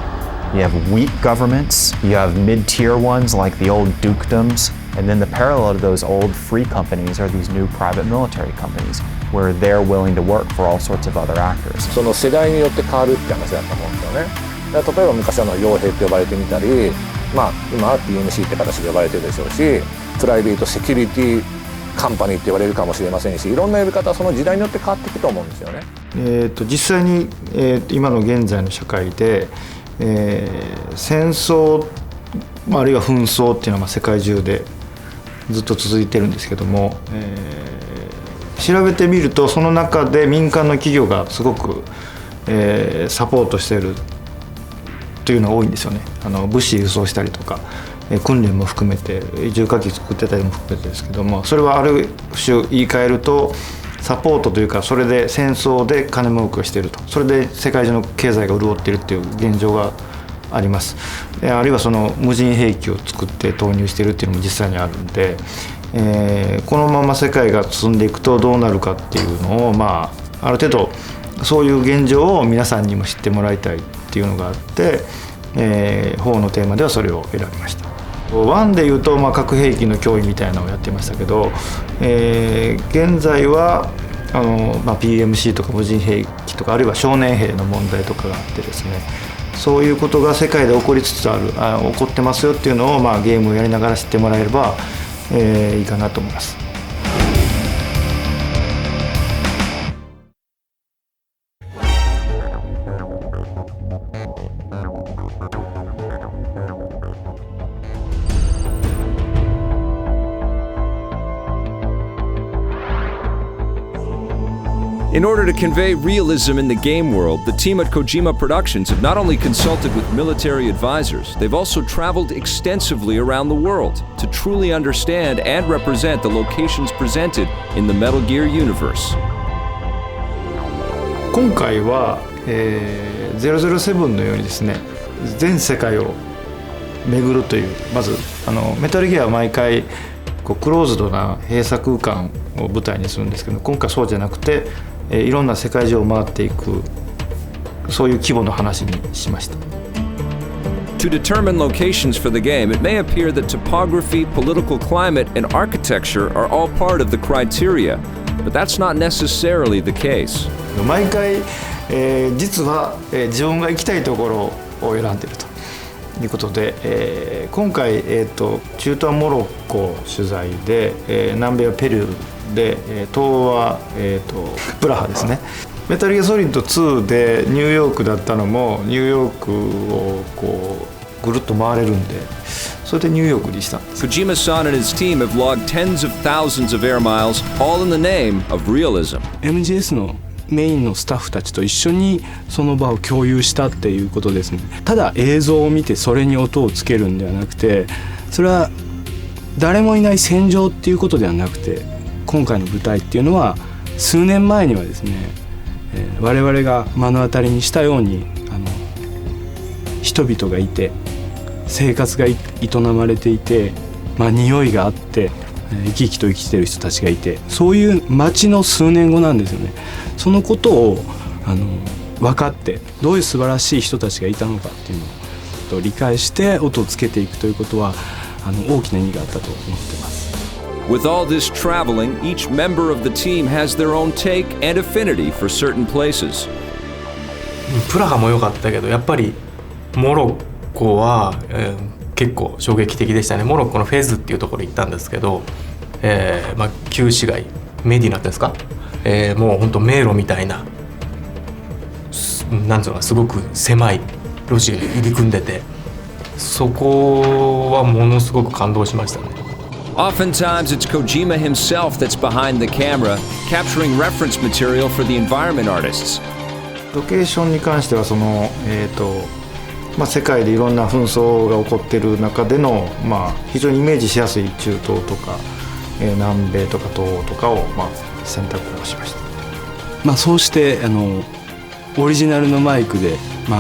You have weak governments, you have mid-tier ones like the old dukedoms, and then the parallel to those old free companies are these new private military companies where they're willing to work for all sorts of other actors. その世代によって変わるって話だと思うんですよね。だから例えば昔傭兵って呼ばれてみたり、今は PMC って形で呼ばれてるでしょうし、プライベートセキュリティカンパニーって言われるかもしれませんし、いろんな呼び方はその時代によって変わっていくと思うんですよね。実際に、今の現在の社会で、戦争あるいは紛争っていうのは世界中でずっと続いてるんですけども、調べてみるとその中で民間の企業がすごく、サポートしているというのが多いんですよね。物資輸送したりとか、訓練も含めて重火器作ってたりも含めてですけども、それはある種言い換えるとサポートというか、それで戦争で金儲けをしていると、それで世界中の経済が潤っているっていう現状があります。あるいはその無人兵器を作って投入しているっていうのも実際にあるんで、このまま世界が進んでいくとどうなるかっていうのを、ある程度そういう現状を皆さんにも知ってもらいたいっていうのがあって、4のテーマではそれを選びました。1でいうと、核兵器の脅威みたいなのをやってましたけど、現在はPMC とか無人兵器とか、あるいは少年兵の問題とかがあってですね、そういうことが世界で起こりつつある、起こってますよっていうのを、ゲームをやりながら知ってもらえれば、いいかなと思います。In order to convey realism in the game world, the team at Kojima Productions have not only consulted with military advisors, they've also traveled extensively around the world to truly understand and represent the locations presented in the Metal Gear universe. 今回は、007のようにですね、全世界を巡るという、まずメタルギアは毎回こうクローズドな閉鎖空間を舞台にするんですけど、今回そうじゃなくて、いろんな世界中を回っていく、そういう規模の話にしました。To determine locations for the game, it may appear that topography, political climate, and architecture are all part of the criteria, but that's not necessarily the case. 毎回、実は、自分が行きたいところを選んでいるということで、今回、中東はモロッコ取材で、南米はペルーで、東は、プラハですね。メタルギアソリッド2でニューヨークだったのもニューヨークをこうぐるっと回れるんで、それでニューヨークにしたんです。Kojima-san and his team have logged tens of thousands of air miles, all in the name of realism. MGS のメインのスタッフたちと一緒にその場を共有したっていうことですね。ただ映像を見てそれに音をつけるんではなくて、それは誰もいない戦場っていうことではなくて、今回の舞台っていうのは数年前にはですね、我々が目の当たりにしたように人々がいて生活が営まれていて、匂いがあって生き生きと生きてる人たちがいて、そういう街の数年後なんですよね。そのことを分かって、どういう素晴らしい人たちがいたのかっていうのを理解して音をつけていくということは大きな意味があったと思ってます。With all this traveling, each member of the team has their own take and affinity for certain places. プラハも良かったけど、やっぱりモロッコは、結構衝撃的でしたね。モロッコのフェズっていうところに行ったんですけど、旧市街メディナですか、もう本当迷路みたいな、なんつうの、すごく狭い路地が入り組んでて、そこはものすごく感動しましたね。Oftentimes, it's Kojima himself that's behind the camera, capturing reference material for the environment artists. ロケーションに関しては世界でいろんな紛争が起こっている中での、非常にイメージしやすい中東とか、南米とか東欧とかを、選択をしました。そうしてオリジナルのマイクで、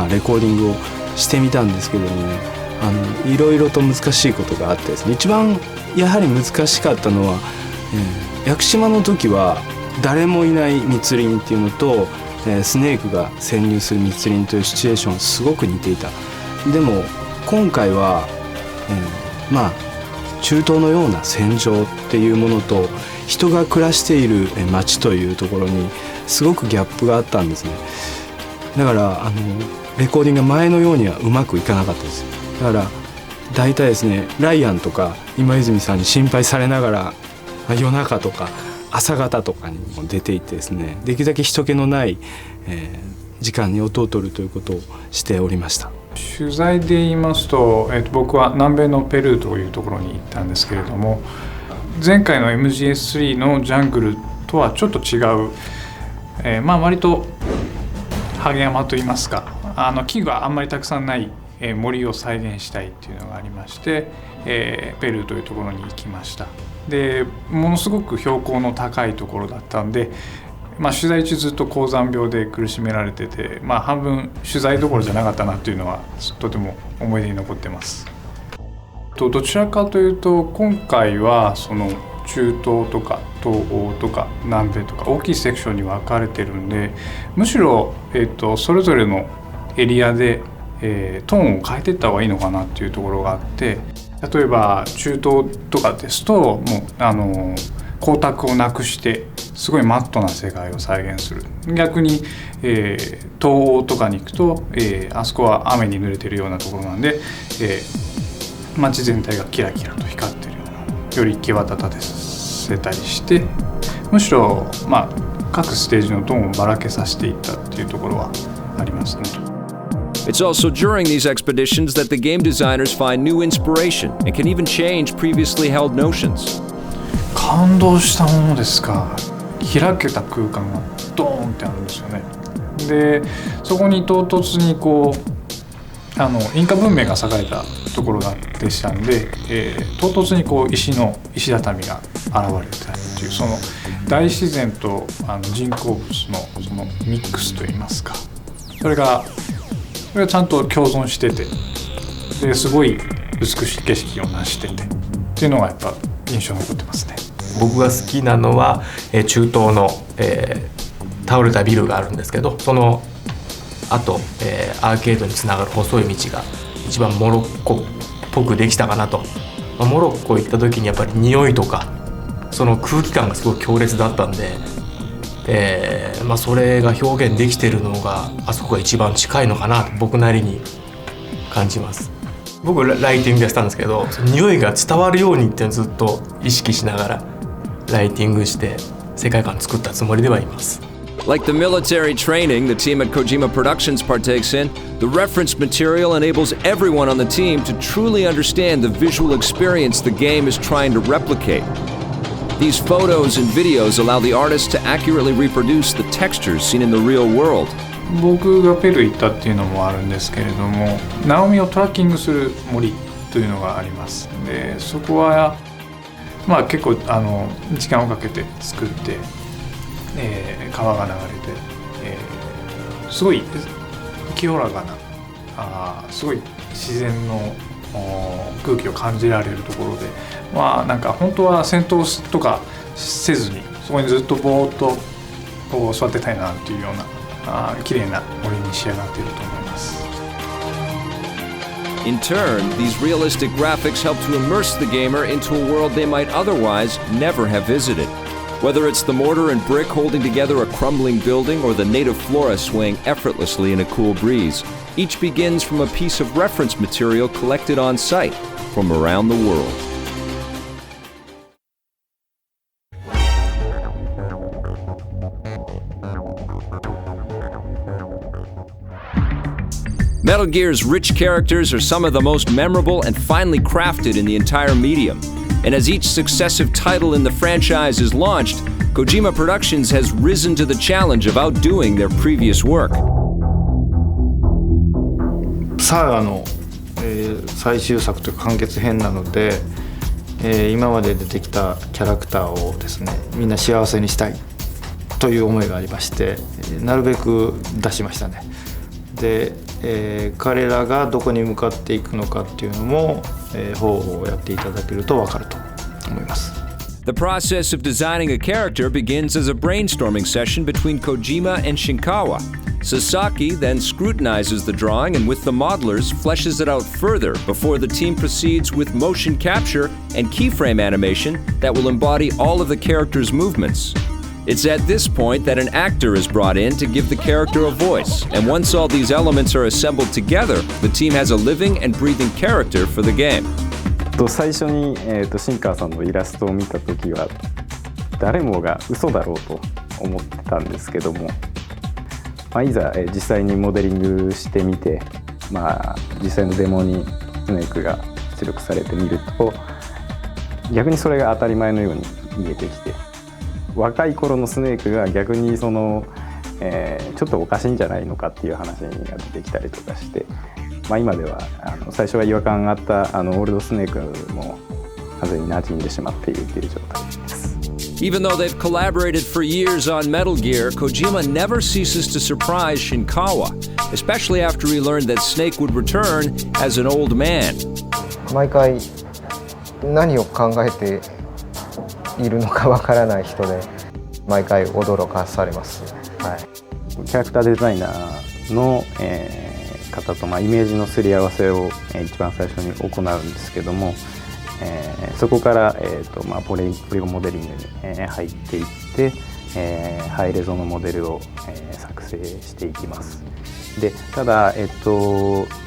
レコーディングをしてみたんですけどもね、いろいろと難しいことがあってですね、一番やはり難しかったのは、屋久島の時は誰もいない密林っていうのと、スネークが潜入する密林というシチュエーションすごく似ていた。でも今回は、中東のような戦場っていうものと人が暮らしている街というところにすごくギャップがあったんですね。だからレコーディングが前のようにはうまくいかなかったです。だから大体ですね、ライアンとか今泉さんに心配されながら、夜中とか朝方とかにも出ていってですね、できるだけ人気のない、時間に音を取るということをしておりました。取材で言いますと、僕は南米のペルーというところに行ったんですけれども、前回の MGS3 のジャングルとはちょっと違う、割とハゲ山といいますか、木があんまりたくさんない森を再現したいっていうのがありまして、ペルーというところに行きました。でものすごく標高の高いところだったんで、取材中ずっと高山病で苦しめられてて、半分取材どころじゃなかったなっていうのはとても思い出に残ってます。どちらかというと今回はその中東とか東欧とか南米とか大きいセクションに分かれてるんで、むしろ、それぞれのエリアで、トーンを変えていった方がいいのかなっていうところがあって、例えば中東とかですともう光沢をなくしてすごいマットな世界を再現する。逆に、東欧とかに行くと、あそこは雨に濡れてるようなところなんで、街全体がキラキラと光ってるような、より際立たせたりして、むしろ、各ステージのトーンをばらけさせていったっていうところはありますね。It's also during these expeditions that the game designers find new inspiration and can even change previously held notions. 感動したものですか。開けた空間がドーンってあるんですよね。でそこに唐突にこうインカ文明が栄えたところでしたんで、唐突にこう石畳が現れたっていうその大自然と人工物のそのミックスといいますか、それがちゃんと共存してて、ですごい美しい景色を成しててっていうのがやっぱ印象に残ってますね。僕が好きなのは中東の、倒れたビルがあるんですけど、そのあと、アーケードにつながる細い道が一番モロッコっぽくできたかなと。モロッコ行った時にやっぱり匂いとかその空気感がすごい強烈だったんで、それが表現できてるのがあそこが一番近いのかなと僕なりに感じます。僕ライティングやったんですけど、匂いが伝わるようにってずっと意識しながらライティングして世界観作ったつもりではいます。Like the military training the team at Kojima Productions partakes in, the reference material enables everyone on the team to truly understand the visual experience the game is trying to replicate. These photos and videos allow the artists to accurately reproduce the textures seen in the real world. 僕がペルー行ったっていうのもあるんですけれども、ナオミをトラッキングする森というのがあります。でそこは結構時間をかけて作って、川が流れて、すごい清らかなすごい自然の空気を感じられるところで、なんか本当は戦闘とかせずにそこにずっとぼーっとこう座ってたいなっていうような綺麗な森に仕上がっていると思います。In turn, these realistic graphics help to immerse the gamer into a world they might otherwise never have visited. Whether it's the mortar and brick holding together a crumbling building or the native flora swaying effortlessly in a cool breeze, each begins from a piece of reference material collected on site from around the world. Metal Gear's rich characters are some of the most memorable and finely crafted in the entire medium. And as each successive title in the franchise is launched, Kojima Productions has risen to the challenge of outdoing their previous work. サーガの、最終作というか完結編なので、今まで出てきたキャラクターをですね、みんな幸せにしたいという思いがありまして、なるべく出しましたね。で、彼らがどこに向かっていくのかっていうのも、方法をやっていただけると分かると思います。The process of designing a character begins as a brainstorming session between Kojima and Shinkawa. Sasaki then scrutinizes the drawing and with the modelers fleshes it out further before the team proceeds with motion capture and keyframe animation that will embody all of the character's movements. It's at this point that an actor is brought in to give the character a voice, and once all these elements are assembled together, the team has a living and breathing character for the game. 最初に、新川さんのイラストを見た時は誰もが嘘だろうと思ってたんですけども、いざ、実際にモデリングしてみて、実際のデモにスネークが出力されてみると逆にそれが当たり前のように見えてきて、若い頃のスネークが逆にその、ちょっとおかしいんじゃないのかっていう話が出てきたりとかして、今では最初は違和感があったオールドスネークも完全に馴染んでしまっているという状態です。Even though they've collaborated for years on Metal Gear, Kojima never ceases to surprise Shinkawa, especially after he learned that Snake would return as an old man. 毎回何を考えているのかわからない人で毎回驚かされます。キャラクターデザイナーの、方と、イメージのすり合わせを、一番最初に行うんですけども、そこから、ポリゴンモデリングに、入っていって、ハイレゾのモデルを、作成していきます。でただ、や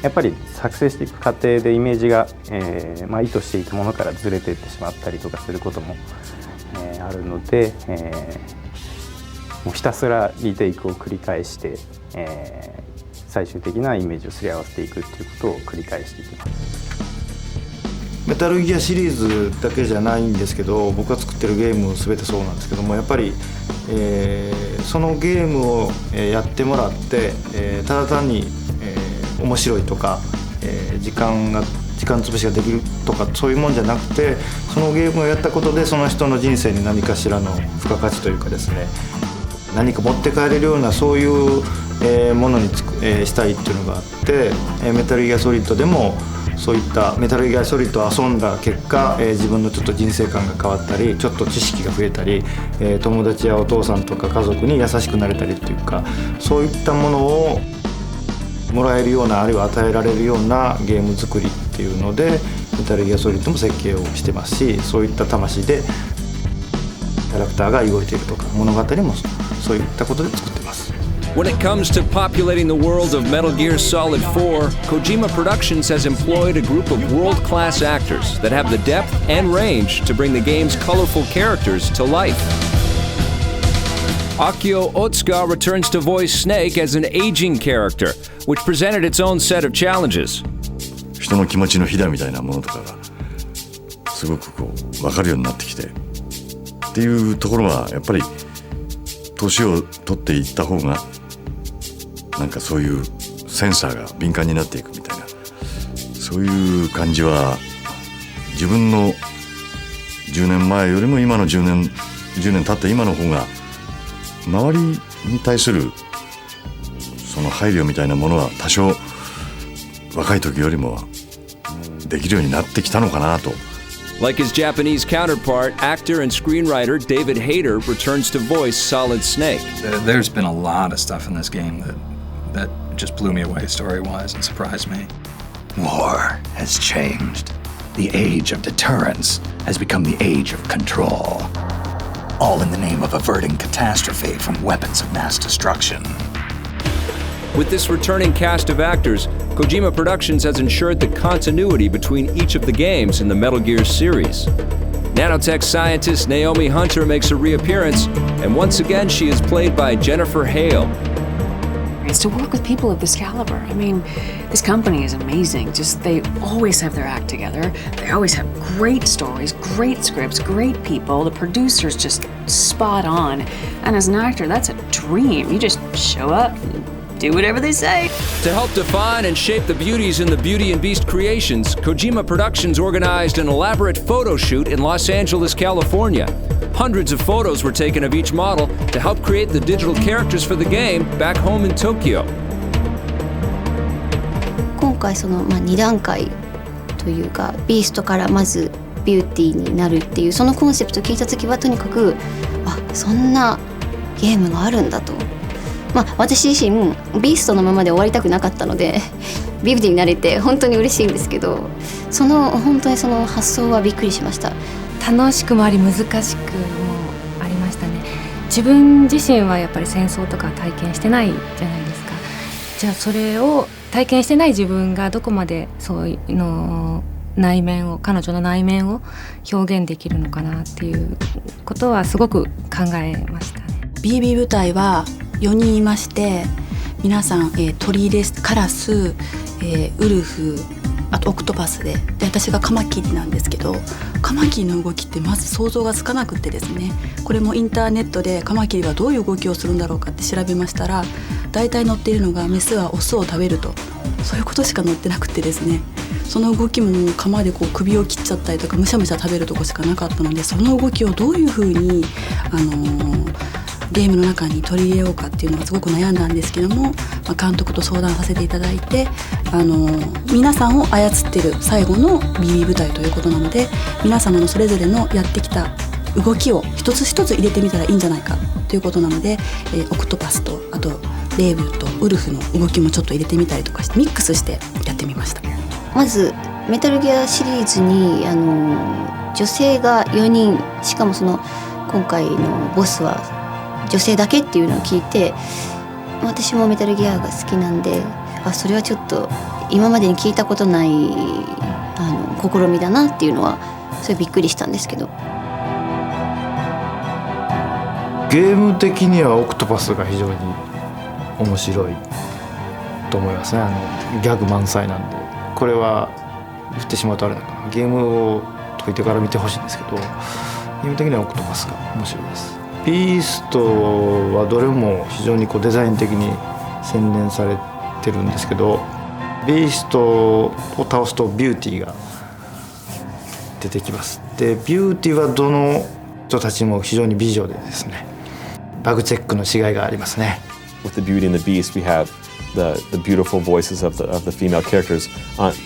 っぱり作成していく過程でイメージが、意図していたものからずれていってしまったりとかすることも、あるので、もうひたすらリテイクを繰り返して、最終的なイメージをすり合わせていくっていうことを繰り返していきます。メタルギアシリーズだけじゃないんですけど、僕が作ってるゲーム全てそうなんですけども、やっぱり、そのゲームをやってもらって、ただ単に面白いとか、時間潰しができるとかそういうもんじゃなくて、そのゲームをやったことでその人の人生に何かしらの付加価値というかですね、何か持って帰れるようなそういうものにしたいっていうのがあって、メタルギアソリッドでもそういったメタルギアソリッドを遊んだ結果、自分のちょっと人生観が変わったり、ちょっと知識が増えたり、友達やお父さんとか家族に優しくなれたりっていうか、そういったものをもらえるような、あるいは与えられるようなゲーム作りっていうのでメタルギアソリッドも設計をしてますし、そういった魂でキャラクターが動いているとか、物語もそういったことで作ってます。When it comes to populating the world of Metal Gear Solid 4, Kojima Productions has employed a group of world-class actors that have the depth and range to bring the game's colorful characters to life. Akio Otsuka returns to voice Snake as an aging character, which presented its own set of challenges. 人の気持ちのひだみたいなものとかがすごくこう分かるようになってきてっていうところはやっぱり年を取っていった方がなんかそういうセンサーが敏感になっていくみたいな、そういう感じは自分の10年前よりも今の10年経った今の方が周りに対するその配慮みたいなものは多少若い時よりもできるようになってきたのかなと。Like his Japanese counterpart, actor and screenwriter David Hayter returns to voice Solid Snake. There's been a lot of stuff in this game that just blew me away story-wise and surprised me. War has changed. The age of deterrence has become the age of control. All in the name of averting catastrophe from weapons of mass destruction. With this returning cast of actors, Kojima Productions has ensured the continuity between each of the games in the Metal Gear series. Nanotech scientist Naomi Hunter makes a reappearance, and once again she is played by Jennifer Hale. It's to work with people of this caliber. I mean, this company is amazing. Just they always have their act together. They always have great stories, great scripts, great people. The producer's just spot on. And as an actor, that's a dream. You just show up and do whatever they say. To help define and shape the beauties in the Beauty and Beast creations, Kojima Productions organized an elaborate photo shoot in Los Angeles, California. Hundreds of photos were taken of each model to help create the digital characters for the game back home in Tokyo. 今回その2段階というか、ビーストからまずビューティーになるっていうそのコンセプトを聞いた時はとにかくそんなゲームがあるんだと。私自身ビーストのままで終わりたくなかったのでビューティーになれて本当に嬉しいんですけど、本当にその発想はびっくりしました。楽しくもあり難しくもありましたね。自分自身はやっぱり戦争とか体験してないじゃないですか。じゃあそれを体験してない自分がどこまでそういうの内面を、彼女の内面を表現できるのかなっていうことはすごく考えましたね。 BB 部隊は4人いまして、皆さん、鳥です、カラス、ウルフ、あとオクトパスで私がカマキリなんですけど、カマキリの動きってまず想像がつかなくってですね、これもインターネットでカマキリはどういう動きをするんだろうかって調べましたら、大体載っているのがメスはオスを食べると、そういうことしか載ってなくてですね、その動きも鎌でこう首を切っちゃったりとかむしゃむしゃ食べるとこしかなかったので、その動きをどういうふうにゲームの中に取り入れようかっていうのがすごく悩んだんですけども、監督と相談させていただいて、皆さんを操っている最後の BB 部隊ということなので、皆様のそれぞれのやってきた動きを一つ一つ入れてみたらいいんじゃないかということなので、オクトパスとあとレイブとウルフの動きもちょっと入れてみたりとかしてミックスしてやってみました。まずメタルギアシリーズに女性が4人、しかもその今回のボスは女性だけっていうのを聞いて、私もメタルギアが好きなんで、それはちょっと今までに聞いたことない試みだなっていうのはそれびっくりしたんですけど、ゲーム的にはオクトパスが非常に面白いと思いますね。ギャグ満載なんで、これは言ってしまうとあれだからゲームを解いてから見てほしいんですけど、ゲーム的にはオクトパスが面白いです。ビーストはどれも非常にデザイン的に洗練されてるんですけど、ビーストを倒すとビューティーが出てきます。でビューティーはどの人たちも非常に美女でですね、バグチェックの違いがありますね。 With the Beauty and the Beast, we have the beautiful voices of the female characters,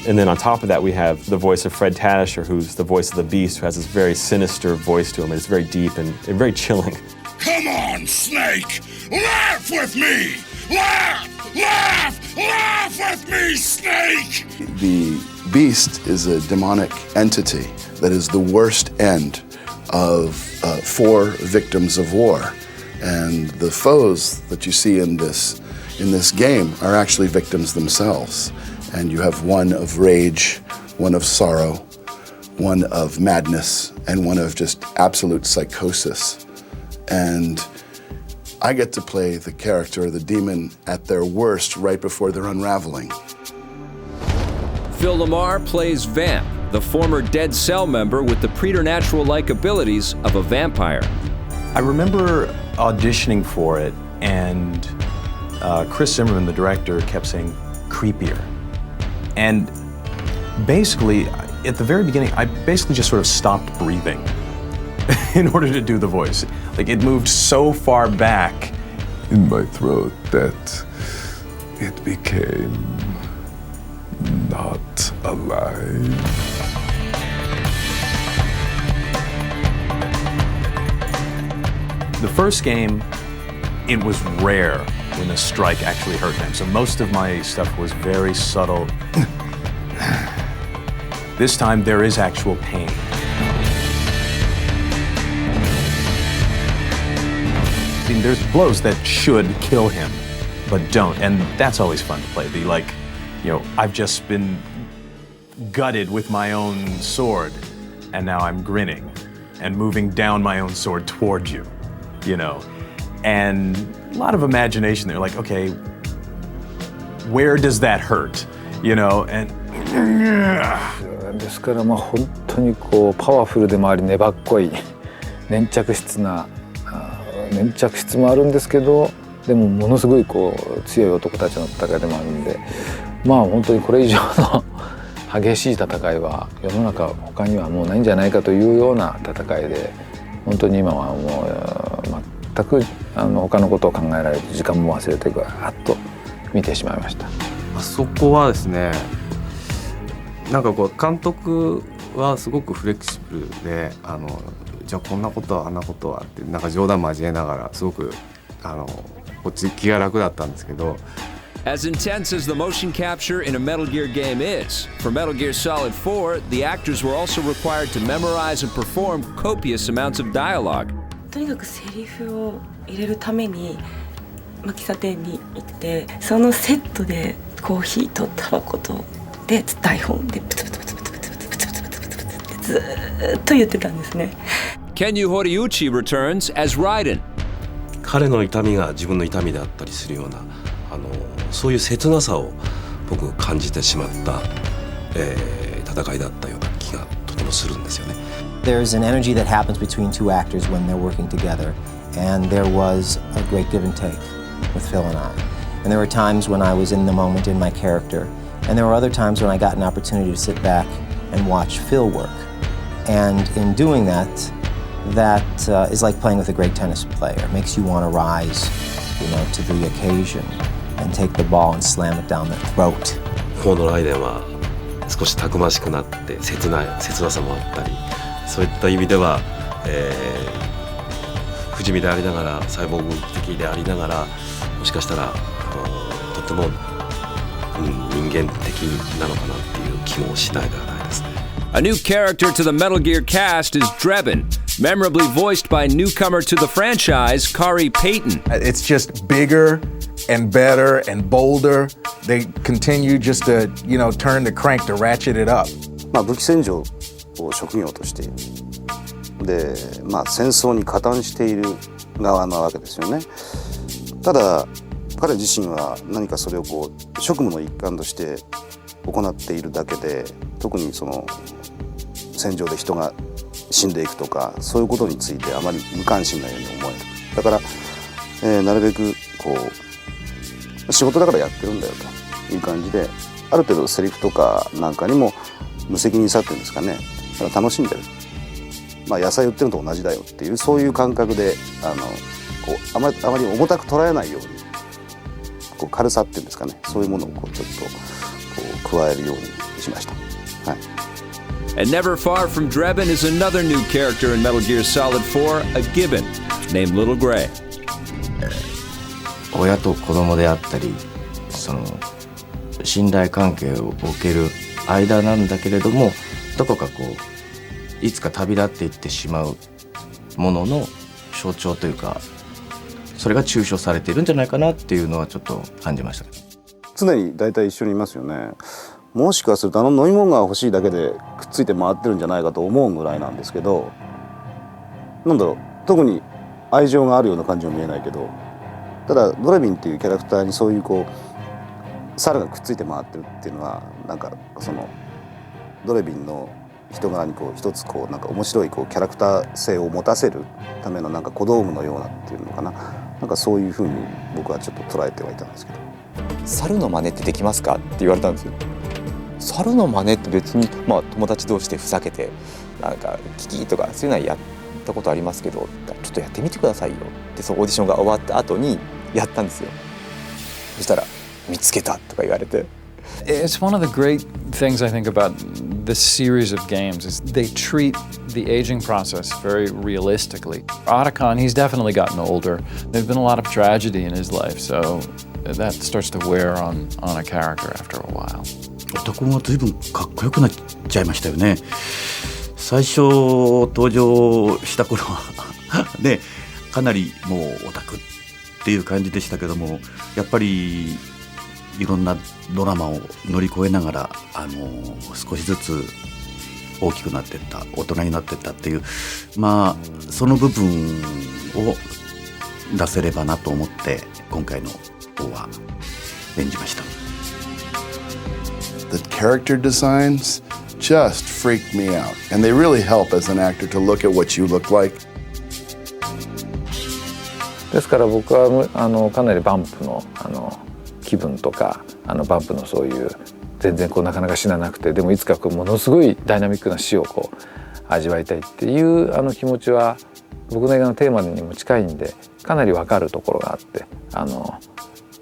and then on top of that we have the voice of Fred Tatasciore, who's the voice of the Beast, who has this very sinister voice to him, and it's very deep and very chilling. Come on, Snake! Laugh with me! Laugh! Laugh! Laugh with me, Snake! The Beast is a demonic entity that is the worst end of 4 victims of war. And the foes that you see in this game are actually victims themselves. And you have one of rage, one of sorrow, one of madness, and one of just absolute psychosis. And I get to play the character, the demon, at their worst right before they're unraveling. Phil Lamar plays Vamp, the former Dead Cell member with the preternatural-like abilities of a vampire. I remember auditioning for it, and Chris Zimmerman, the director, kept saying creepier. And basically, at the very beginning, I basically just sort of stopped breathing in order to do the voice. Like, it moved so far back in my throat that it became not alive. The first game, it was rare when a strike actually hurt them. So most of my stuff was very subtle. This time there is actual pain. I mean, there's blows that should kill him, but don't. And that's always fun to play. I've just been gutted with my own sword, and now I'm grinning and moving down my own sword towards you. And a lot of imagination there, like, okay, where does that hurt? And ですから本当にパワフルでもあり粘っこい粘着質もあるんですけど、でもものすごい強い男たちの戦いでもあるんで、本当にこれ以上の激しい戦いは世の中他にはもうないんじゃないかというような戦いで、本当に今はもう全く他のことを考えられる時間も忘れてガーッと見てしまいました。そこはですね、なんか監督はすごくフレキシブルで、じゃあこんなことはあんなことはってなんか冗談交えながらすごくこっち気が楽だったんですけど。As intense as the motion capture in a Metal Gear game is, for Metal Gear Solid 4, the actors were also required to memorize and perform copious amounts of dialogue. とにかくセリフを入れるために喫茶店に行って、そのセットでコーヒーとタバコとで台本でブツブツブツブツブツブツブツブツブツブツってずーっと言ってたんですね。Kenyu Horiuchi returns as Raiden. 彼の痛みが自分の痛みであったりするようなそういう切なさを僕感じてしまった、戦いだったような気がとてもするんですよね。There's an energy that happens between two actors when they're working together, and there was a great give and take with Phil and I. And there were times when I was in the moment in my character, and there were other times when I got an opportunity to sit back and watch Phil work. And in doing that, is like playing with a great tennis player. It makes you want to rise, to the occasion and take the ball and slam it down the throat. フォード・ライデンは少したくましくなって切なさもあったり、そういった意味では、不死身でありながらサイボーグ的でありながら、もしかしたらとても、人間的なのかなっていう気もしないではないですね。A new character to the Metal Gear cast is Drebin, memorably voiced by newcomer to the franchise, Kari Payton. It's just bigger and better and bolder. They continue just to, turn the crank to ratchet it up. 武器戦場を職業としている。で、戦争に加担している側なわけですよね。ただ、彼自身は何かそれを職務の一環として行っているだけで、特にその戦場で人が死んでいくとかそういうことについてあまり無関心なように思える。だから、なるべくこう仕事だからやってるんだよという感じで、ある程度セリフとかなんかにも無責任さっていうんですかね、だから楽しんでる、まあ、野菜売ってるのと同じだよっていうそういう感覚でこうあまり重たく捉えないようにこう軽さっていうんですかね、そういうものをこうちょっとこう加えるようにしました。はい。And never far from Drebin is another new character in Metal Gear Solid 4, a Gibbon, named Little Gray. 親と子供であったり、その信頼関係を受ける間なんだけれども、どこかこういつか旅立っていってしまうものの象徴というか、それが抽象されているんじゃないかなっていうのはちょっと感じました。常に大体一緒にいますよね。もしかすると飲み物が欲しいだけでくっついて回ってるんじゃないかと思うぐらいなんですけど、なんだろう、特に愛情があるような感じも見えないけど、ただドレビンっていうキャラクターにそういうこう猿がくっついて回ってるっていうのは、なんかそのドレビンの人柄にこう一つこうなんか面白いこうキャラクター性を持たせるためのなんか小道具のようなっていうのかな、なんかそういうふうに僕はちょっと捉えてはいたんですけど。猿の真似ってできますかって言われたんですよ。猿の真似って別に、まあ、友達同士でふざけてなんかキキとかそういうのはやったことありますけど、ちょっとやってみてくださいよってそのオーディションが終わった後にやったんですよ。そしたら見つけたとか言われて。It's one of the great things I think about this series of games is they treat the aging process very realistically. Otacon, he's definitely gotten older. There's been a lot of tragedy in his life, so that starts to wear on a character after a while. 男が随分かっこよくなっちゃいましたよね。最初登場した頃はね、かなりもうオタクっていう感じでしたけども、やっぱりいろんなドラマを乗り越えながら、少しずつ大きくなっていった、大人になっていったっていう、まあその部分を出せればなと思って今回の方は演じました。The character designs just freaked me out, and they really help as an actor to look at what you look like. ですから僕はかなりバンプの気分とかバンプのそういう全然こうなかなか死ななくて、でもいつかこうものすごいダイナミックな死をこう味わいたいっていう気持ちは僕の映画のテーマにも近いんで、かなり分かるところがあって、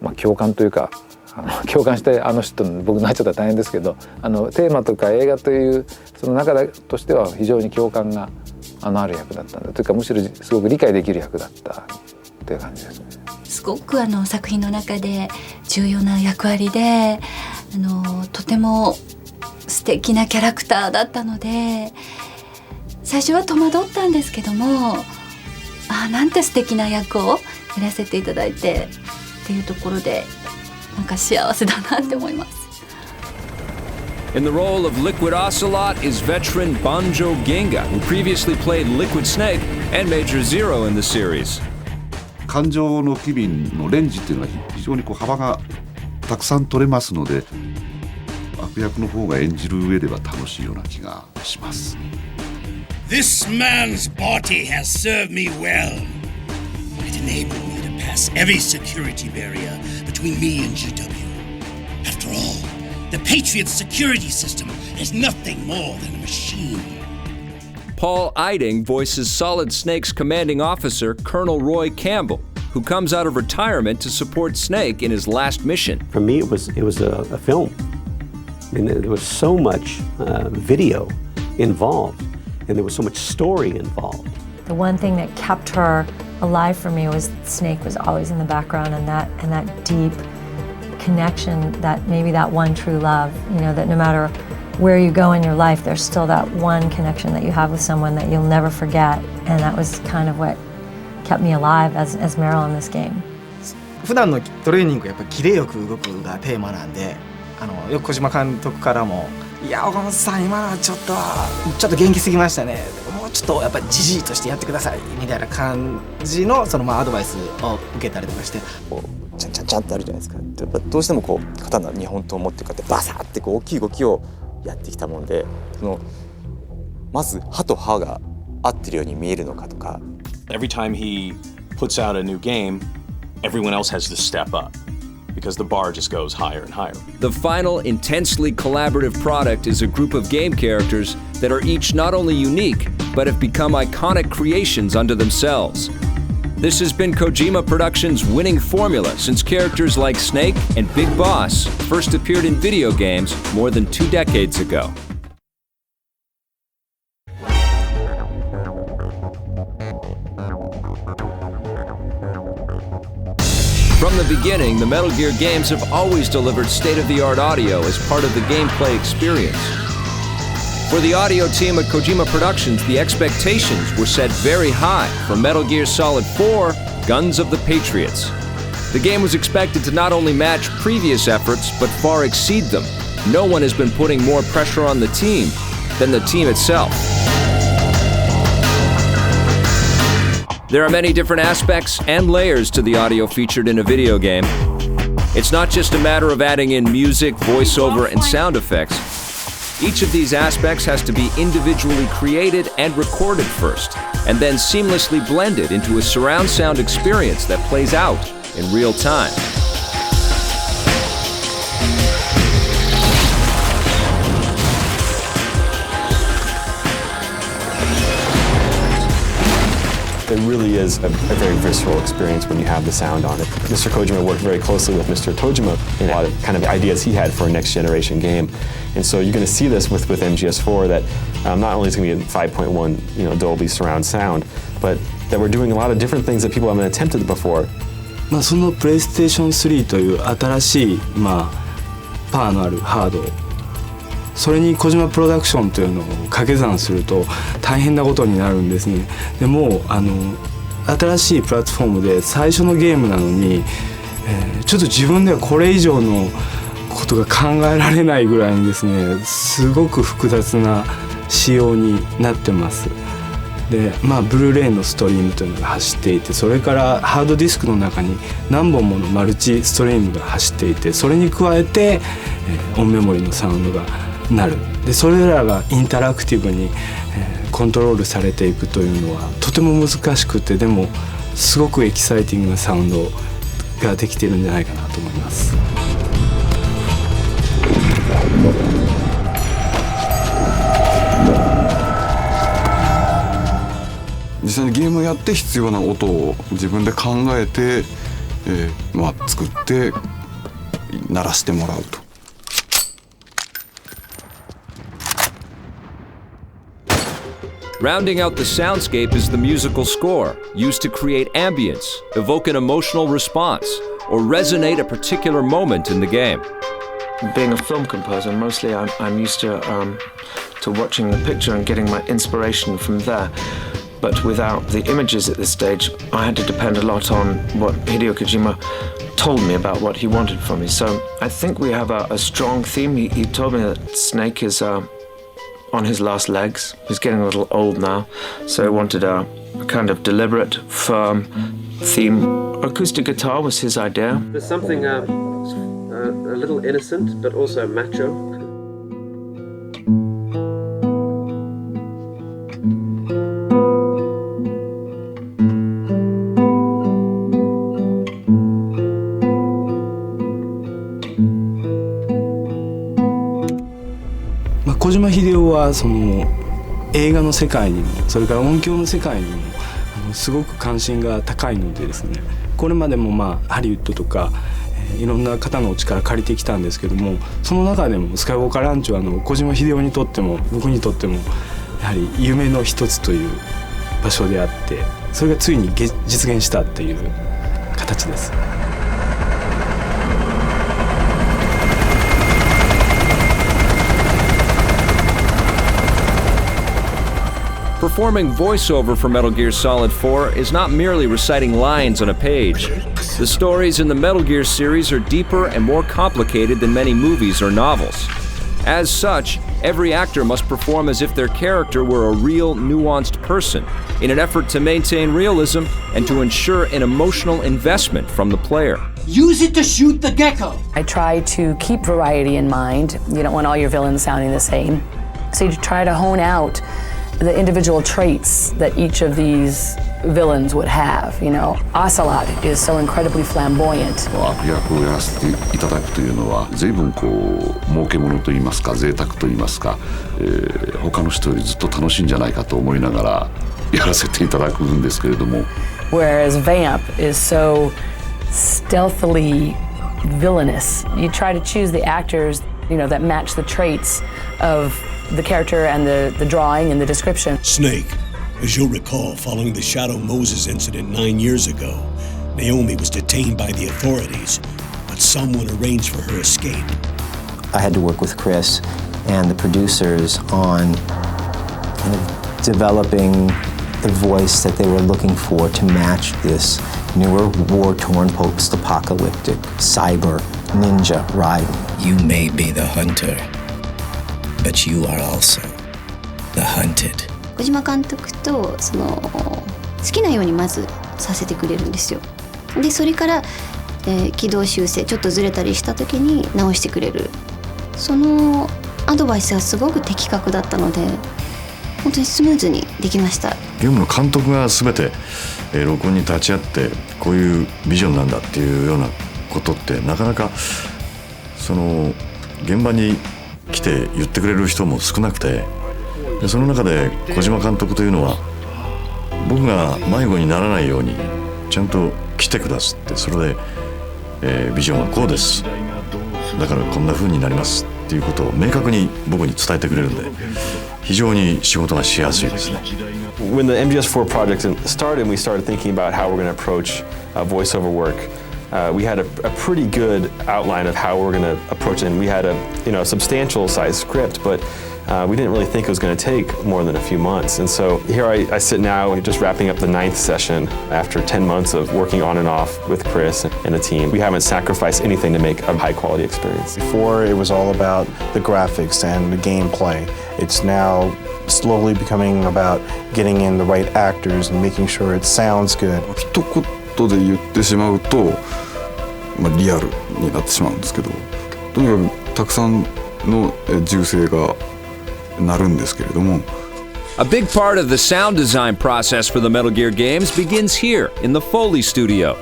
まあ、共感というか共感して人僕になっちゃったら大変ですけど、テーマとか映画というその中としては非常に共感がある役だったんだというか、むしろすごく理解できる役だったという感じですね。すごく作品の中で重要な役割でとても素敵なキャラクターだったので、最初は戸惑ったんですけども、なんて素敵な役をやらせていただいてっていうところで、なんか幸せだなって思います。In the role of Liquid Ocelot is veteran Banjo Ginga, who previously played Liquid Snake and Major Zero in the series. 感情の機敏のレンジっていうのは非常にこう幅がたくさん取れますので、悪役の方が演じる上では楽しいような気がします。This man's body has served me well. It enabled me to pass every security barrier between me and GW. After all, the Patriot's security system is nothing more than a machine. Paul Eiding voices Solid Snake's commanding officer, Colonel Roy Campbell, who comes out of retirement to support Snake in his last mission. For me, it was a film. I mean, there was so much video involved, and there was so much story involved. The one thing that kept her alive for me was Snake was always in the background, and that deep connection, that maybe that one true love, you know, that no matter where you go in your life, there's still that one connection that you have with someone that you'll never forget, and that was kind of what kept me alive as Meryl in this game. 普段のトレーニングはやっぱりキレよく動くがテーマなんで、よく小島監督からも「いや岡本さん今のはちょっと元気すぎましたね。もうちょっとやっぱりジジイとしてやってください」みたいな感じのアドバイスを受けたりとかして。チャンチャンチャンってあるじゃないですか。やっぱどうしてもこう刀2本とも持ってこうやってバサッてこう大きい動きをやってきたもんで、まず歯と歯が合ってるように見えるのかとか。Every time he puts out a new game, everyone else has to step up because the bar just goes higher and higher. The final, intensely collaborative product is a group of game characters that are each not only unique, but have become iconic creations unto themselves. This has been Kojima Productions' winning formula since characters like Snake and Big Boss first appeared in video games more than 2 decades ago. From the beginning, the Metal Gear games have always delivered state-of-the-art audio as part of the gameplay experience. For the audio team at Kojima Productions, the expectations were set very high for Metal Gear Solid 4, Guns of the Patriots. The game was expected to not only match previous efforts, but far exceed them. No one has been putting more pressure on the team than the team itself. There are many different aspects and layers to the audio featured in a video game. It's not just a matter of adding in music, voiceover, and sound effects. Each of these aspects has to be individually created and recorded first, and then seamlessly blended into a surround sound experience that plays out in real time. It really is a very visceral experience when you have the sound on it. Mr. Kojima worked very closely with Mr. Tojima in a lot of kind of ideas he had for a next generation game. And so you're going to see this with MGS4 that not only is it going to be a 5.1 Dolby surround sound, but that we're doing a lot of different things that people haven't attempted before. そのプレイステーション3という新しいパワーのあるハード、それに小島プロダクションというのを掛け算すると大変なことになるんですね。でも新しいプラットフォームで最初のゲームなのに、ちょっと自分ではこれ以上のことが考えられないぐらいにですね、すごく複雑な仕様になってます。でブルーレイのストリームというのが走っていて、それからハードディスクの中に何本ものマルチストリームが走っていて、それに加えて、オンメモリのサウンドがなる。でそれらがインタラクティブに、コントロールされていくというのはとても難しくて、でもすごくエキサイティングなサウンドができているんじゃないかなと思います。実際にゲームをやって必要な音を自分で考えて、作って鳴らしてもらうと。Rounding out the soundscape is the musical score, used to create ambience, evoke an emotional response, or resonate a particular moment in the game. Being a film composer, mostly I'm used to watching the picture and getting my inspiration from there. But without the images at this stage, I had to depend a lot on what Hideo Kojima told me about what he wanted from me. So I think we have a strong theme. He told me that Snake is on his last legs. He's getting a little old now. So I wanted a kind of deliberate, firm theme. Acoustic guitar was his idea. There's something a little innocent, but also macho. 小島秀夫はその映画の世界にもそれから音響の世界にもすごく関心が高いのでですね、これまでもハリウッドとかいろんな方のお力借りてきたんですけども、その中でもスカイウォーカーランチは小島秀夫にとっても僕にとってもやはり夢の一つという場所であって、それがついに実現したっていう形です。Performing voiceover for Metal Gear Solid 4 is not merely reciting lines on a page. The stories in the Metal Gear series are deeper and more complicated than many movies or novels. As such, every actor must perform as if their character were a real, nuanced person, in an effort to maintain realism and to ensure an emotional investment from the player. Use it to shoot the gecko! I try to keep variety in mind. You don't want all your villains sounding the same. So you try to hone out the individual traits that each of these villains would have. You know, Ocelot is so incredibly flamboyant. 悪役をやらせていただくというのは随分こう儲け物といいますか贅沢といいますか、他の人よりずっと楽しいんじゃないかと思いながらやらせていただくんですけれども。Whereas Vamp is so stealthily villainous. You try to choose the actors, you know, that match the traits of the character and the drawing and the description. Snake, as you'll recall, following the Shadow Moses incident 9 years ago, Naomi was detained by the authorities, but someone arranged for her escape. I had to work with Chris and the producers on kind of developing the voice that they were looking for to match this newer, war-torn, post-apocalyptic cyber ninja Raiden. You may be the hunter, but you are also the hunted. 小島監督とその好きなようにまずさせてくれるんですよ。でそれから、軌道修正ちょっとずれたりした時に直してくれる。そのアドバイスはすごく的確だったので本当にスムーズにできました。ゲームの監督が全て、録音に立ち会ってこういうビジョンなんだっていうようなことってなかなかその現場に来て言ってくれる人も少なくて、でその中で小島監督というのは僕が迷子にならないようにちゃんと来てくださって、それで、ビジョンはこうです、だからこんな風になりますっていうことを明確に僕に伝えてくれるんで非常に仕事がしやすいですね。When the MGS4 project started, we started thinking about how we're going to approach voiceover work. We had a pretty good outline of how we're going to approach it, and we had a substantial size script, but we didn't really think it was going to take more than a few months. And so here I sit now, just wrapping up the 9th session after 10 months of working on and off with Chris and the team. We haven't sacrificed anything to make a high quality experience. Before it was all about the graphics and the gameplay. It's now slowly becoming about getting in the right actors and making sure it sounds good. 一言で言ってしまうと、リアルになってしまうんですけど、とにかくたくさんの銃声が鳴るんですけれども。A big part of the sound design process for the Metal Gear games begins here in the Foley studio,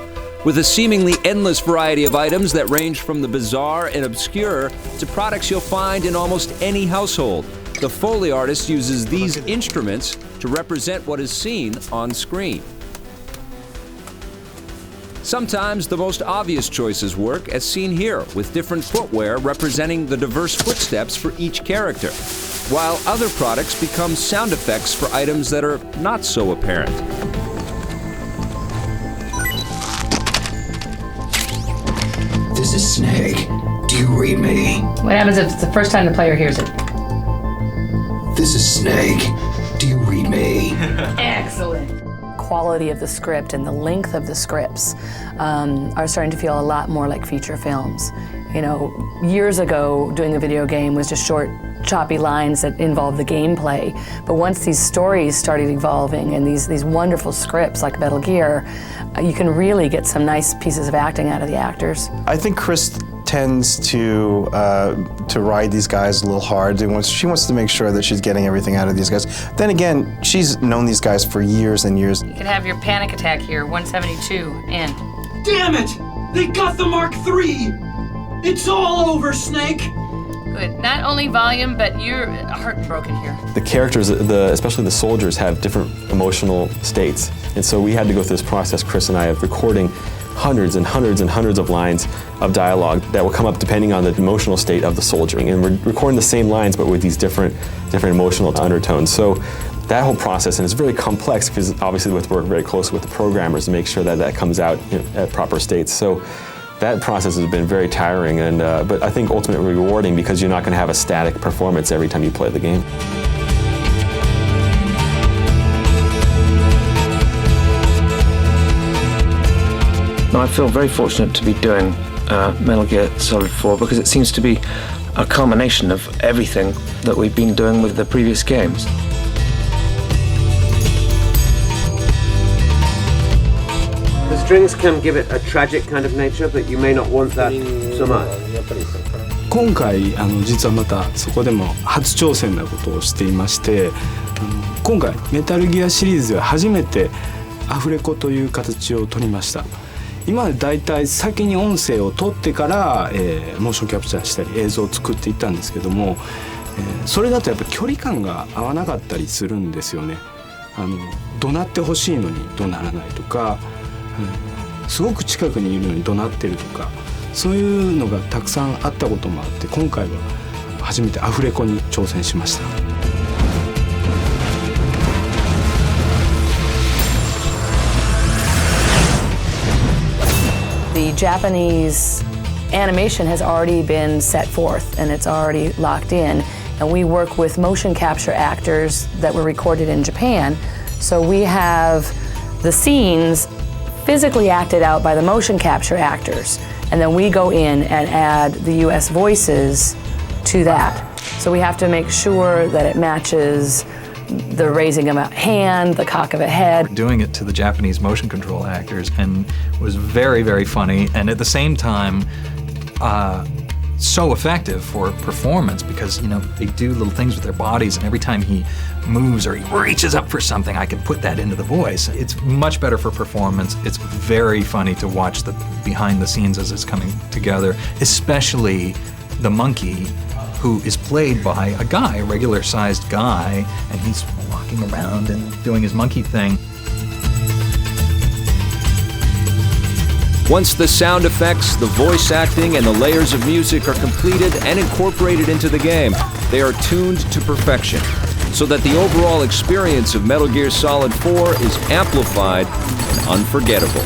with a seemingly endless variety of items that range from the bizarre and obscure to products you'll find in almost any household. The Foley artist uses these instruments to represent what is seen on screen. Sometimes the most obvious choices work, as seen here, with different footwear representing the diverse footsteps for each character, while other products become sound effects for items that are not so apparent. This is Snake. Do you read me? What happens if it's the first time the player hears it? This is Snake. Do you read me? Excellent. Quality of the script and the length of the scripts are starting to feel a lot more like feature films. You know, years ago, doing a video game was just short, choppy lines that involved the gameplay. But once these stories started evolving and these wonderful scripts like Metal Gear, you can really get some nice pieces of acting out of the actors. I think Chris tends to ride these guys a little hard. She wants to make sure that she's getting everything out of these guys. Then again, she's known these guys for years and years. You can have your panic attack here, 172, and... Damn it! They got the Mark III! It's all over, Snake! Good. Not only volume, but you're heartbroken here. The characters, especially the soldiers, have different emotional states. And so we had to go through this process, Chris and I, of recording hundreds and hundreds and hundreds of lines of dialogue that will come up depending on the emotional state of the soldier. And we're recording the same lines, but with these different emotional undertones. So that whole process, and it's very complex because obviously we have to work very closely with the programmers to make sure that that comes out at proper states. So that process has been very tiring, and but I think ultimately rewarding because you're not going to have a static performance every time you play the game. Now, I feel very fortunate to be doing Metal Gear Solid 4 because it seems to be a culmination of everything that we've been doing with the previous games. The strings can give it a tragic kind of nature, but you may not want that so much. 今回実はまたそこでも初挑戦なことをしていまして、今回メタルギアシリーズでは初めてアフレコという形を取りました。今までだいたい先に音声を取ってから、モーションキャプチャーしたり映像を作っていったんですけども、それだとやっぱ距離感が合わなかったりするんですよね。怒鳴ってほしいのに怒鳴らないとか、すごく近くにいるのに怒鳴ってるとか、そういうのがたくさんあったこともあって、今回は初めてアフレコに挑戦しました。The Japanese animation has already been set forth and it's already locked in, and we work with motion capture actors that were recorded in Japan. So we have the scenes physically acted out by the motion capture actors, and then we go in and add the US voices to that. So we have to make sure that it matches the raising of a hand, the cock of a head. Doing it to the Japanese motion control actors, and was very, very funny, and at the same time so effective for performance, because they do little things with their bodies, and every time he moves or he reaches up for something, I can put that into the voice. It's much better for performance. It's very funny to watch the behind the scenes as it's coming together, especially the monkey, who is played by a guy, a regular-sized guy, and he's walking around and doing his monkey thing. Once the sound effects, the voice acting, and the layers of music are completed and incorporated into the game, they are tuned to perfection, so that the overall experience of Metal Gear Solid 4 is amplified and unforgettable.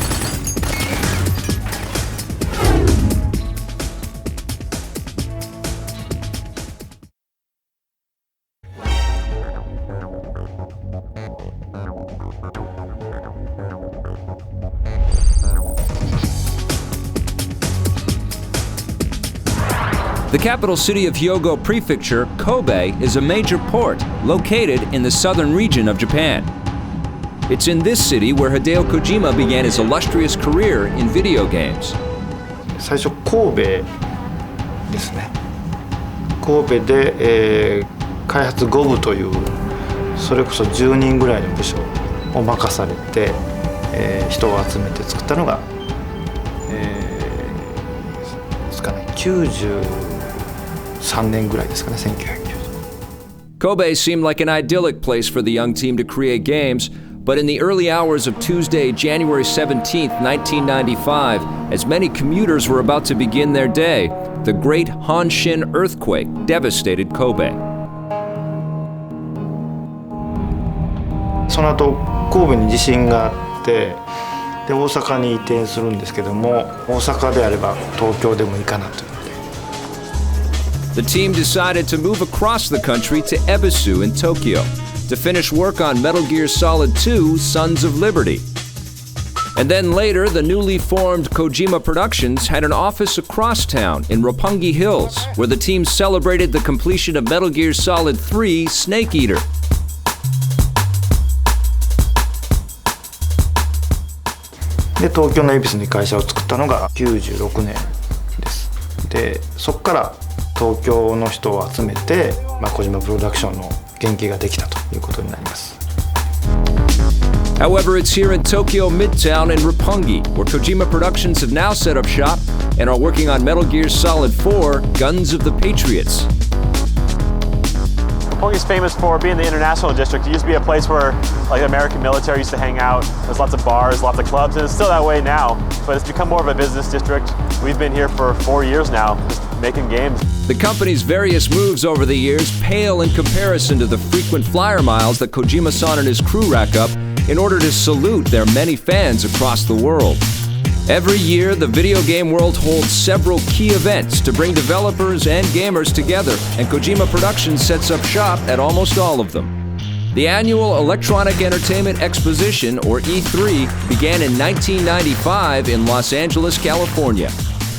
The capital city of Hyogo Prefecture, Kobe, is a major port located in the southern region of Japan. It's in this city where Hideo Kojima began his illustrious career in video games. 最初神戸ですね。神戸で、開発5部というそれこそ10人ぐらいの部署を任されて、人を集めて作ったのが、ですかね、93年ぐらいですかね、1990。Kobe seemed like an idyllic place for the young team to create games, but in the early hours of Tuesday, January 17, 1995, as many commuters were about to begin their day, the Great Hanshin earthquake devastated Kobe. その後神戸に地震があって、で大阪に移転するんですけども、大阪であれば東京でもいいかなという。The team decided to move across the country to Ebisu in Tokyo to finish work on Metal Gear Solid 2: Sons of Liberty. And then later, the newly formed Kojima Productions had an office across town in Roppongi Hills, where the team celebrated the completion of Metal Gear Solid 3: Snake Eater. で東京の恵比寿に会社を作ったのが96年です。でそこから東京の人を集めて、小島プロダクションの原型ができたということになります。However, it's here in Tokyo Midtown and Roppongi, where Kojima Productions have now set up shop and are working on Metal Gear Solid 4: Guns of the Patriots. Roppongi is famous for being the international district. It used to be a place where the American military used to hang out. There's lots of bars, lots of clubs, and it's still that way now, but it's become more of a business district. We've been here for 4 years now, just making games. The company's various moves over the years pale in comparison to the frequent flyer miles that Kojima-san and his crew rack up in order to salute their many fans across the world. Every year, the video game world holds several key events to bring developers and gamers together, and Kojima Productions sets up shop at almost all of them. The annual Electronic Entertainment Exposition, or E3, began in 1995 in Los Angeles, California.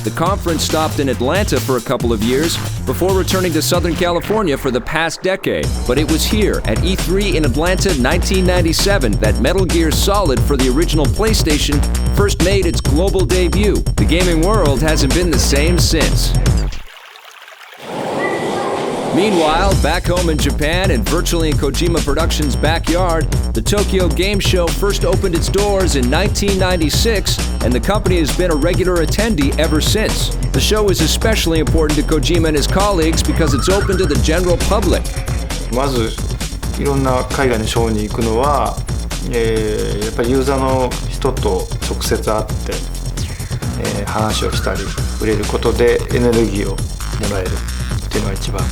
The conference stopped in Atlanta for a couple of years before returning to Southern California for the past decade. But it was here at E3 in Atlanta 1997 that Metal Gear Solid for the original PlayStation first made its global debut. The gaming world hasn't been the same since. Meanwhile, back home in Japan and virtually in Kojima Productions' backyard, the Tokyo Game Show first opened its doors in 1996, and the company has been a regular attendee ever since. The show is especially important to Kojima and his colleagues because it's open to the general public. まずいろんな海外のショーに行くのは、やっぱりユーザーの人と直接会って、話をしたり触れることでエネルギーをもらえるっていうのが一番。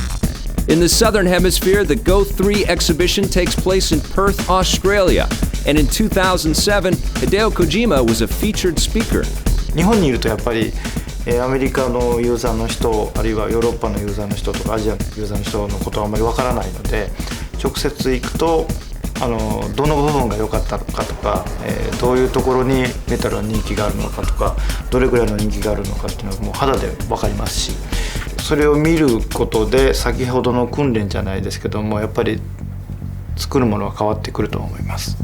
In the Southern Hemisphere, the Go3 exhibition takes place in Perth, Australia. And in 2007, Hideo Kojima was a featured speaker. 日本にいるとやっぱり、アメリカのユーザーの人、あるいはヨーロッパのユーザーの人とかアジアのユーザーの人のことはあまりわからないので、直接行くとどの部分が良かったのかとか、どういうところにメタルの人気があるのかとか、どれぐらいの人気があるのかっていうのがもう肌で分かりますし、それを見ることで先ほどの訓練じゃないですけども、やっぱり作るものは変わってくると思います。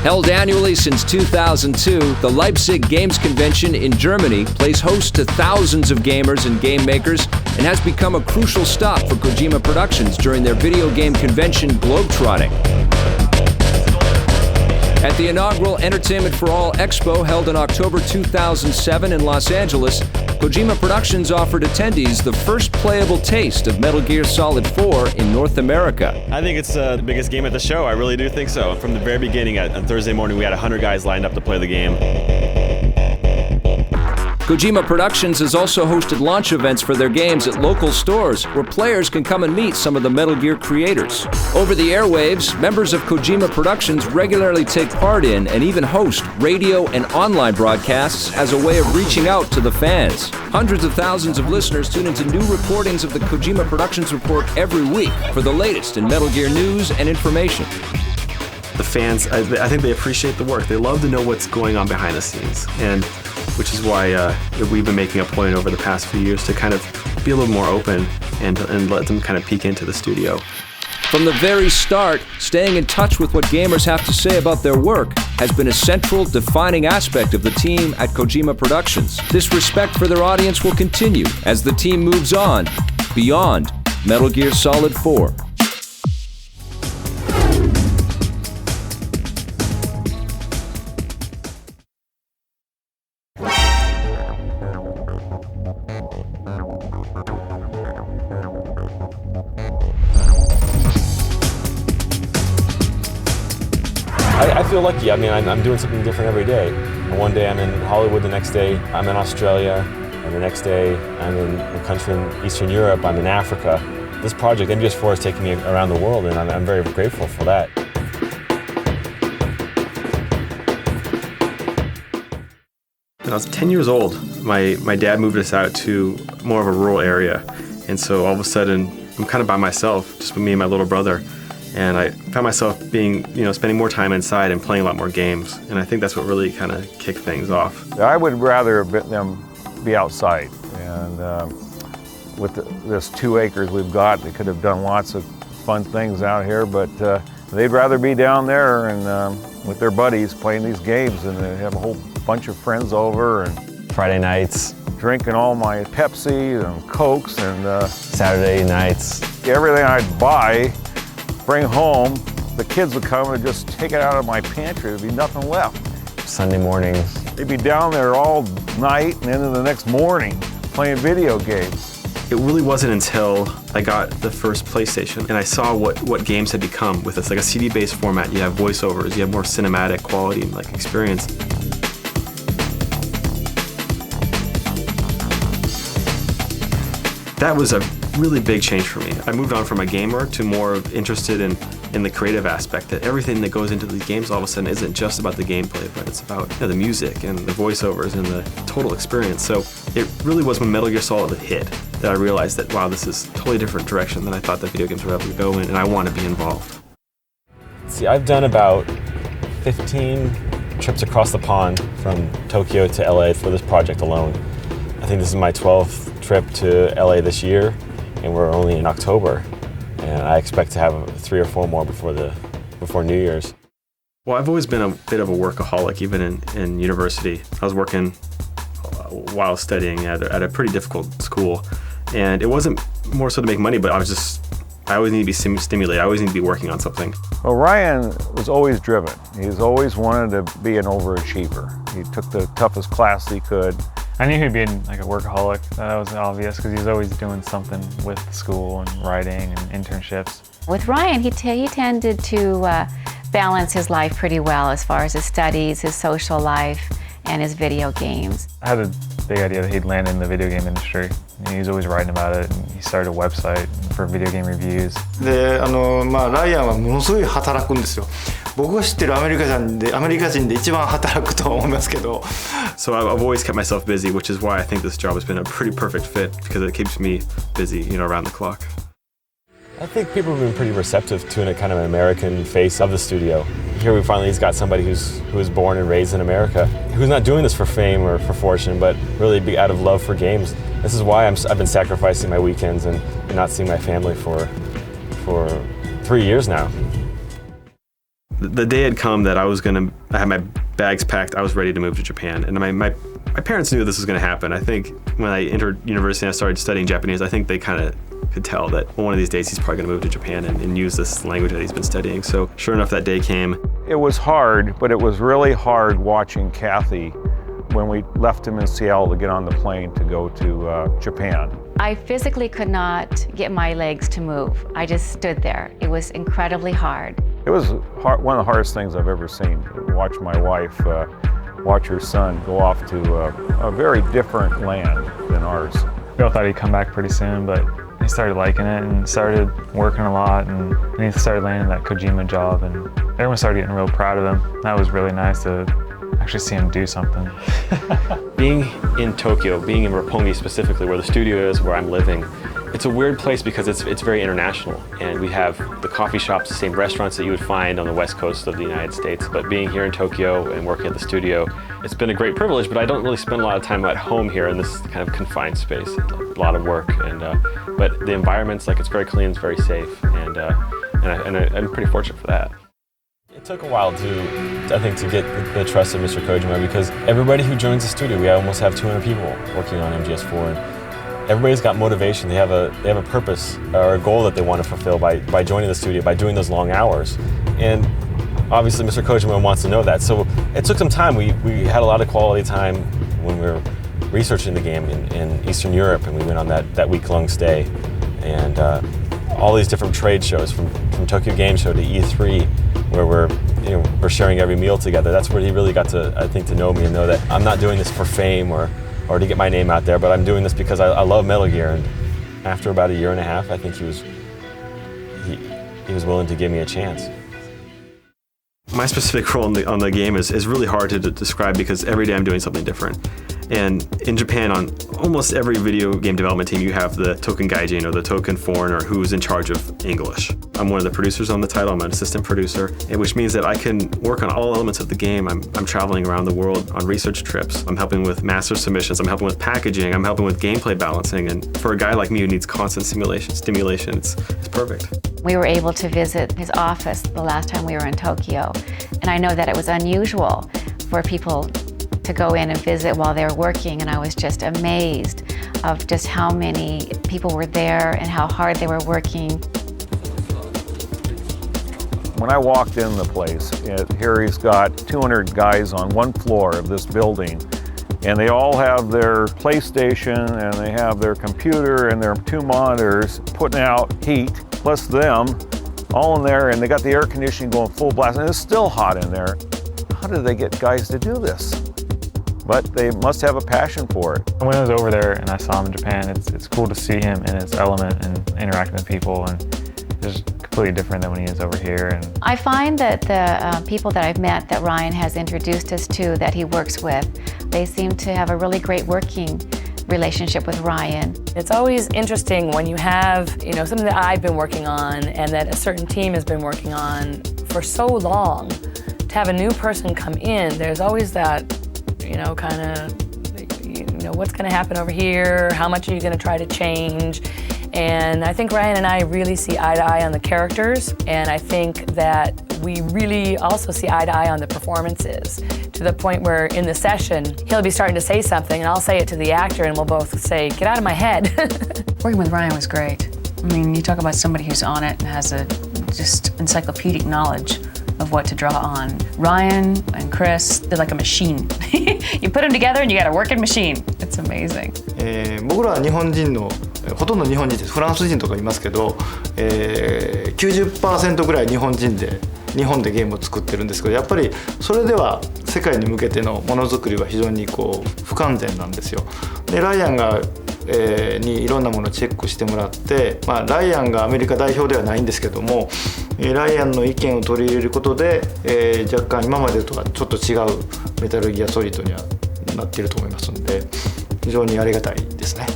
Held annually since 2002, the Leipzig Games Convention in Germany plays host to thousands of gamers and game makers and has become a crucial stop for Kojima Productions during their video game convention globetrotting. At the inaugural Entertainment for All Expo held in October 2007 in Los Angeles, Kojima Productions offered attendees the first playable taste of Metal Gear Solid 4 in North America. I think it's the biggest game at the show. I really do think so. From the very beginning, on Thursday morning, we had 100 guys lined up to play the game. Kojima Productions has also hosted launch events for their games at local stores where players can come and meet some of the Metal Gear creators. Over the airwaves, members of Kojima Productions regularly take part in and even host radio and online broadcasts as a way of reaching out to the fans. Hundreds of thousands of listeners tune into new recordings of the Kojima Productions Report every week for the latest in Metal Gear news and information. The fans, I think they appreciate the work. They love to know what's going on behind the scenes, and which is why we've been making a point over the past few years to kind of be a little more open and let them kind of peek into the studio. From the very start, staying in touch with what gamers have to say about their work has been a central, defining aspect of the team at Kojima Productions. This respect for their audience will continue as the team moves on beyond Metal Gear Solid 4. I feel lucky. I mean, I'm doing something different every day. One day I'm in Hollywood, the next day I'm in Australia, and the next day I'm in a country in Eastern Europe, I'm in Africa. This project, MGS4, is taking me around the world, and I'm very grateful for that. When I was 10 years old, my dad moved us out to more of a rural area, and so all of a sudden I'm kind of by myself, just with me and my little brother. And I found myself spending more time inside and playing a lot more games. And I think that's what really kind of kicked things off. I would rather them be outside. And with this 2 acres we've got, they could have done lots of fun things out here, but they'd rather be down there and with their buddies playing these games, and they have a whole bunch of friends over. And Friday nights. Drinking all my Pepsi and Cokes, and Saturday nights. Everything I'd buy, bring home, the kids would come and just take it out of my pantry. There'd be nothing left. Sunday mornings. They'd be down there all night and into the next morning playing video games. It really wasn't until I got the first PlayStation and I saw what games had become with this, like a CD-based format. You have voiceovers, you have more cinematic quality and experience. That was a really big change for me. I moved on from a gamer to more interested in the creative aspect, that everything that goes into these games all of a sudden isn't just about the gameplay, but it's about the music and the voiceovers and the total experience. So it really was when Metal Gear Solid hit that I realized that, wow, this is a totally different direction than I thought that video games were able to go in, and I want to be involved. See, I've done about 15 trips across the pond from Tokyo to LA for this project alone. I think this is my 12th trip to LA this year, and we're only in October, and I expect to have 3 or 4 more before New Year's. Well, I've always been a bit of a workaholic, even in university. I was working while studying at a pretty difficult school, And it wasn't more so to make money, but I always need to be stimulated. I always need to be working on something. Well, Ryan was always driven. He's always wanted to be an overachiever. He took the toughest class he could. I knew he'd be like a workaholic. That was obvious because he's always doing something with school and writing and internships. With Ryan, he tended to balance his life pretty well as far as his studies, his social life, and his video games. I had a big idea that he'd land in the video game industry. He was always writing about it, and he started a website for video game reviews. で、ライアンはものすごい働くんですよ。僕が知ってるアメリカ人で一番働くとは思いますけど。So I've always kept myself busy, which is why I think this job has been a pretty perfect fit because it keeps me busy, around the clock. I think people have been pretty receptive to a kind of an American face of the studio. Here he's got somebody who was born and raised in America, who's not doing this for fame or for fortune, but really out of love for games. This is why I've been sacrificing my weekends and not seeing my family for 3 years now. The day had come that I had my bags packed, I was ready to move to Japan. And my parents knew this was going to happen. I think when I entered university and I started studying Japanese, I think they kind of could tell that one of these days he's probably going to move to Japan and use this language that he's been studying. So sure enough, that day came. It was hard, but it was really hard watching Kathy when we left him in Seattle to get on the plane to go to Japan. I physically could not get my legs to move. I just stood there. It was incredibly hard. It was one of the hardest things I've ever seen, to watch my wife watch her son go off to a very different land than ours. We all thought he'd come back pretty soon, but he started liking it and started working a lot, and he started landing that Kojima job, and everyone started getting real proud of him. That was really nice to actually see him do something. Being in Tokyo, being in Roppongi specifically, where the studio is, where I'm living, it's a weird place because it's very international, and we have the coffee shops, the same restaurants that you would find on the west coast of the United States. But being here in Tokyo and working at the studio, it's been a great privilege, but I don't really spend a lot of time at home here in this kind of confined space. A lot of work, but the environment's it's very clean, it's very safe, and I'm pretty fortunate for that. It took a while to get the trust of Mr. Kojima, because everybody who joins the studio, we almost have 200 people working on MGS4, and everybody's got motivation. They have a purpose or a goal that they want to fulfill by joining the studio, by doing those long hours. And obviously Mr. Kojima wants to know that. So it took some time. We had a lot of quality time when we were researching the game in Eastern Europe, and we went on that week-long stay. And all these different trade shows, from Tokyo Game Show to E3, where we're sharing every meal together. That's where he really got to, I think, to know me and know that I'm not doing this for fame or to get my name out there, but I'm doing this because I love Metal Gear. And after about a year and a half, I think he was willing to give me a chance. My specific role on the game is really hard to describe because every day I'm doing something different. And in Japan, on almost every video game development team, you have the token gaijin, or the token foreigner, who's in charge of English. I'm one of the producers on the title. I'm an assistant producer, which means that I can work on all elements of the game. I'm traveling around the world on research trips. I'm helping with master submissions. I'm helping with packaging. I'm helping with gameplay balancing. And for a guy like me who needs constant stimulation, it's perfect. We were able to visit his office the last time we were in Tokyo, and I know that it was unusual for people to go in and visit while they were working, and I was just amazed of just how many people were there and how hard they were working. When I walked in the place, here he's got 200 guys on one floor of this building, and they all have their PlayStation and they have their computer and their 2 monitors putting out heat, plus them, all in there, and they got the air conditioning going full blast, and it's still hot in there. How do they get guys to do this? But they must have a passion for it. When I was over there and I saw him in Japan, it's cool to see him in his element and interacting with people, and it's completely different than when he is over here. And I find that the people that I've met that Ryan has introduced us to, that he works with, they seem to have a really great working relationship with Ryan. It's always interesting when you have, something that I've been working on and that a certain team has been working on for so long, to have a new person come in, there's always that, what's going to happen over here? How much are you going to try to change? And I think Ryan and I really see eye to eye on the characters, and I think that We really also see eye to eye on the performances, to the point where in the session, he'll be starting to say something and I'll say it to the actor and we'll both say, get out of my head. Working with Ryan was great. I mean, you talk about somebody who's on it and has a just encyclopedic knowledge of what to draw on. Ryan and Chris, they're like a machine. You put them together and you got a working machine. It's amazing. 僕らは日本人のほとんど日本人です。フランス人とかいますけど、90% ぐらい日本人で日本でゲームを作ってるんですけど、やっぱりそれでは世界に向けてのものづくりは非常にこう不完全なんですよ。でライアンがにいろんなものをチェックしてもらって、ライアンがアメリカ代表ではないんですけども、ライアンの意見を取り入れることで、若干今までとはちょっと違うメタルギアソリッドにはなっていると思いますので、非常にありがたいですね。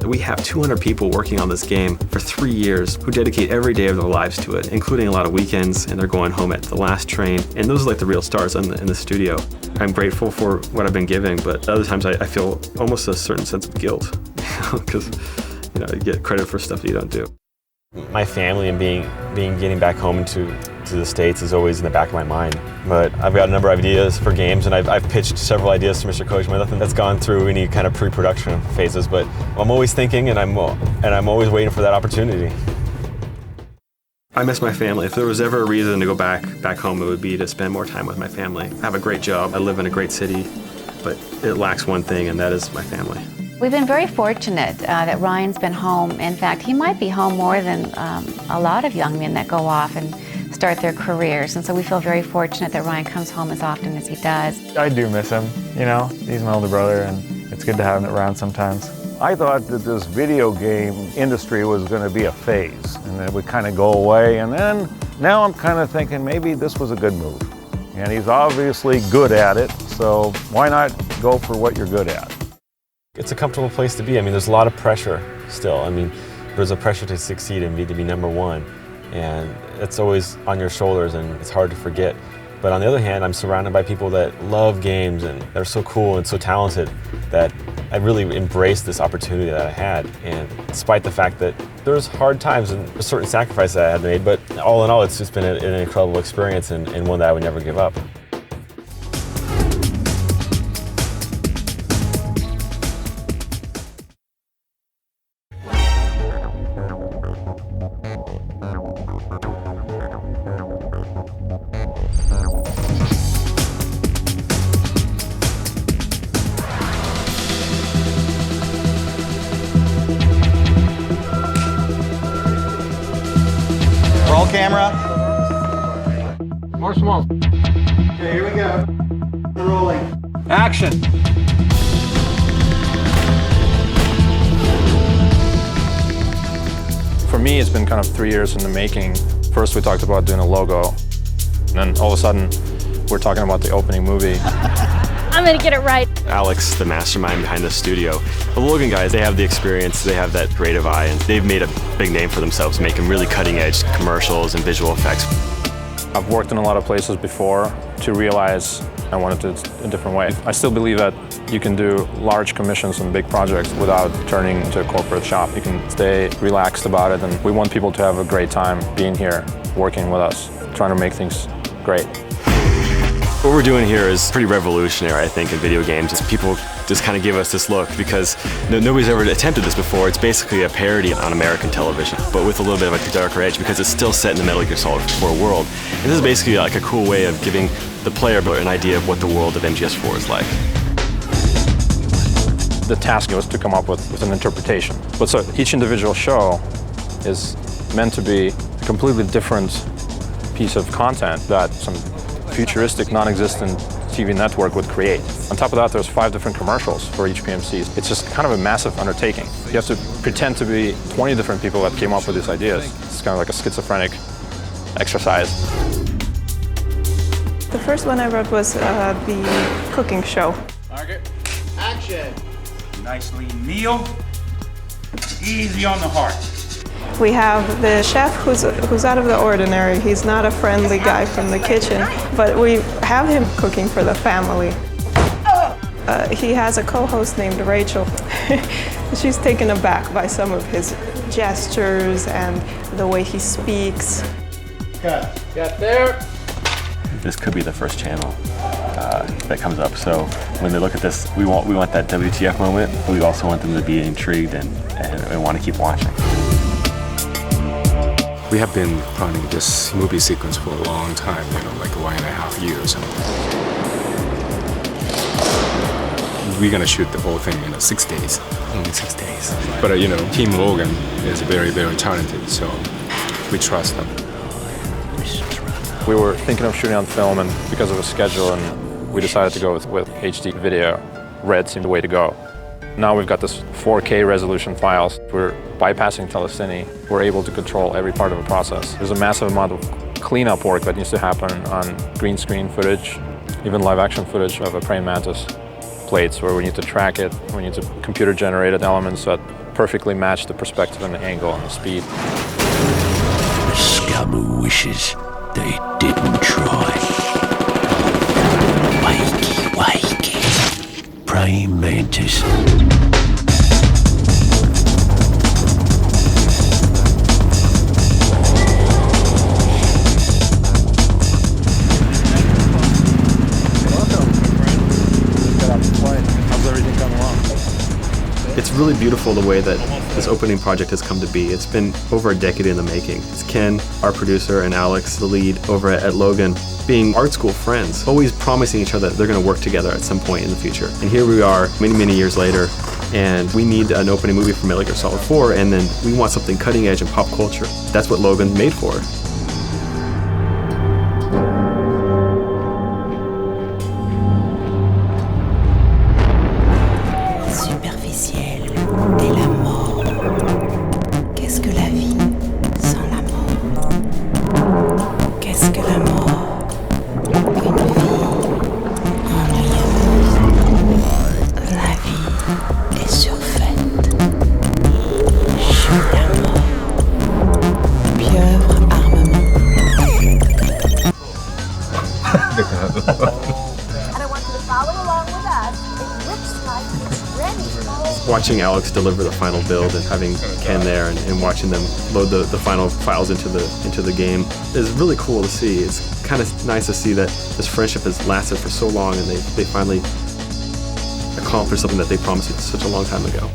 We have 200 people working on this game for 3 years who dedicate every day of their lives to it, including a lot of weekends, and they're going home at the last train. And those are like the real stars in the studio. I'm grateful for what I've been giving, but other times I feel almost a certain sense of guilt because you get credit for stuff that you don't do. My family and getting back home to the States is always in the back of my mind. But I've got a number of ideas for games, and I've pitched several ideas to Mr. Kojima. Nothing that's gone through any kind of pre-production phases, but I'm always thinking, and I'm always waiting for that opportunity. I miss my family. If there was ever a reason to go back home, it would be to spend more time with my family. I have a great job. I live in a great city, but it lacks one thing, and that is my family. We've been very fortunate that Ryan's been home. In fact, he might be home more than a lot of young men that go off and start their careers. And so we feel very fortunate that Ryan comes home as often as he does. I do miss him, he's my older brother and it's good to have him around sometimes. I thought that this video game industry was going to be a phase and it would kind of go away, and then now I'm kind of thinking maybe this was a good move. And he's obviously good at it, so why not go for what you're good at? It's a comfortable place to be. I mean, there's a lot of pressure still. I mean, there's a pressure to succeed and to be number one, and it's always on your shoulders and it's hard to forget. But on the other hand, I'm surrounded by people that love games and they're so cool and so talented that I really embraced this opportunity that I had. And despite the fact that there's hard times and a certain sacrifice that I had made, but all in all, it's just been an incredible experience and one that I would never give up. Roll camera. More smoke. Okay, here we go. We're rolling. Action. For me, it's been kind of 3 years in the making. First, we talked about doing a logo, and then all of a sudden, we're talking about the opening movie. I'm gonna get it right. Alex, the mastermind behind the studio. The Logan guys, they have the experience, they have that creative eye, and they've made a big name for themselves, making really cutting-edge commercials and visual effects. I've worked in a lot of places before to realize I wanted it a different way. I still believe that you can do large commissions and big projects without turning into a corporate shop. You can stay relaxed about it, and we want people to have a great time being here, working with us, trying to make things great. What we're doing here is pretty revolutionary, I think, in video games. People just kind of give us this look because nobody's ever attempted this before. It's basically a parody on American television, but with a little bit of a darker edge because it's still set in the Metal Gear Solid 4 world. And this is basically like a cool way of giving the player an idea of what the world of MGS 4 is like. The task was to come up with an interpretation. But so each individual show is meant to be a completely different piece of content that some futuristic, non-existent TV network would create. On top of that, there's 5 different commercials for each PMC. It's just kind of a massive undertaking. You have to pretend to be 20 different people that came up with these ideas. It's kind of like a schizophrenic exercise. The first one I wrote was the cooking show. Target. Action. Nicely kneel. Easy on the heart. We have the chef who's out of the ordinary. He's not a friendly guy from the kitchen, but we have him cooking for the family. He has a co-host named Rachel. She's taken aback by some of his gestures and the way he speaks. Cut. Got there. this could be the first channel that comes up. So when they look at this, we want that WTF moment, but we also want them to be intrigued and want to keep watching. We have been planning this movie sequence for a long time, like 1.5 years. We're gonna shoot the whole thing in 6 days, only 6 days. But Team Logan is very, very talented, so we trust them. We were thinking of shooting on film, and because of a schedule, and we decided to go with HD video. Red seemed the way to go. Now we've got this 4K resolution files. We're bypassing telecine. We're able to control every part of the process. There's a massive amount of cleanup work that needs to happen on green screen footage, even live action footage of a praying mantis plates where we need to track it. We need to computer generated elements that perfectly match the perspective and the angle and the speed. The scum who wishes they didn't try. Wakey, wakey, praying mantis. It's really beautiful the way that this opening project has come to be. It's been over a decade in the making. It's Ken, our producer, and Alex, the lead over at Logan, being art school friends, always promising each other that they're going to work together at some point in the future. And here we are, many, many years later, and we need an opening movie for Metal Gear Solid 4, and then we want something cutting edge in pop culture. That's what Logan's made for. Watching Alex deliver the final build and having Ken there and watching them load the final files into the game is really cool to see. It's kind of nice to see that this friendship has lasted for so long and they finally accomplished something that they promised such a long time ago.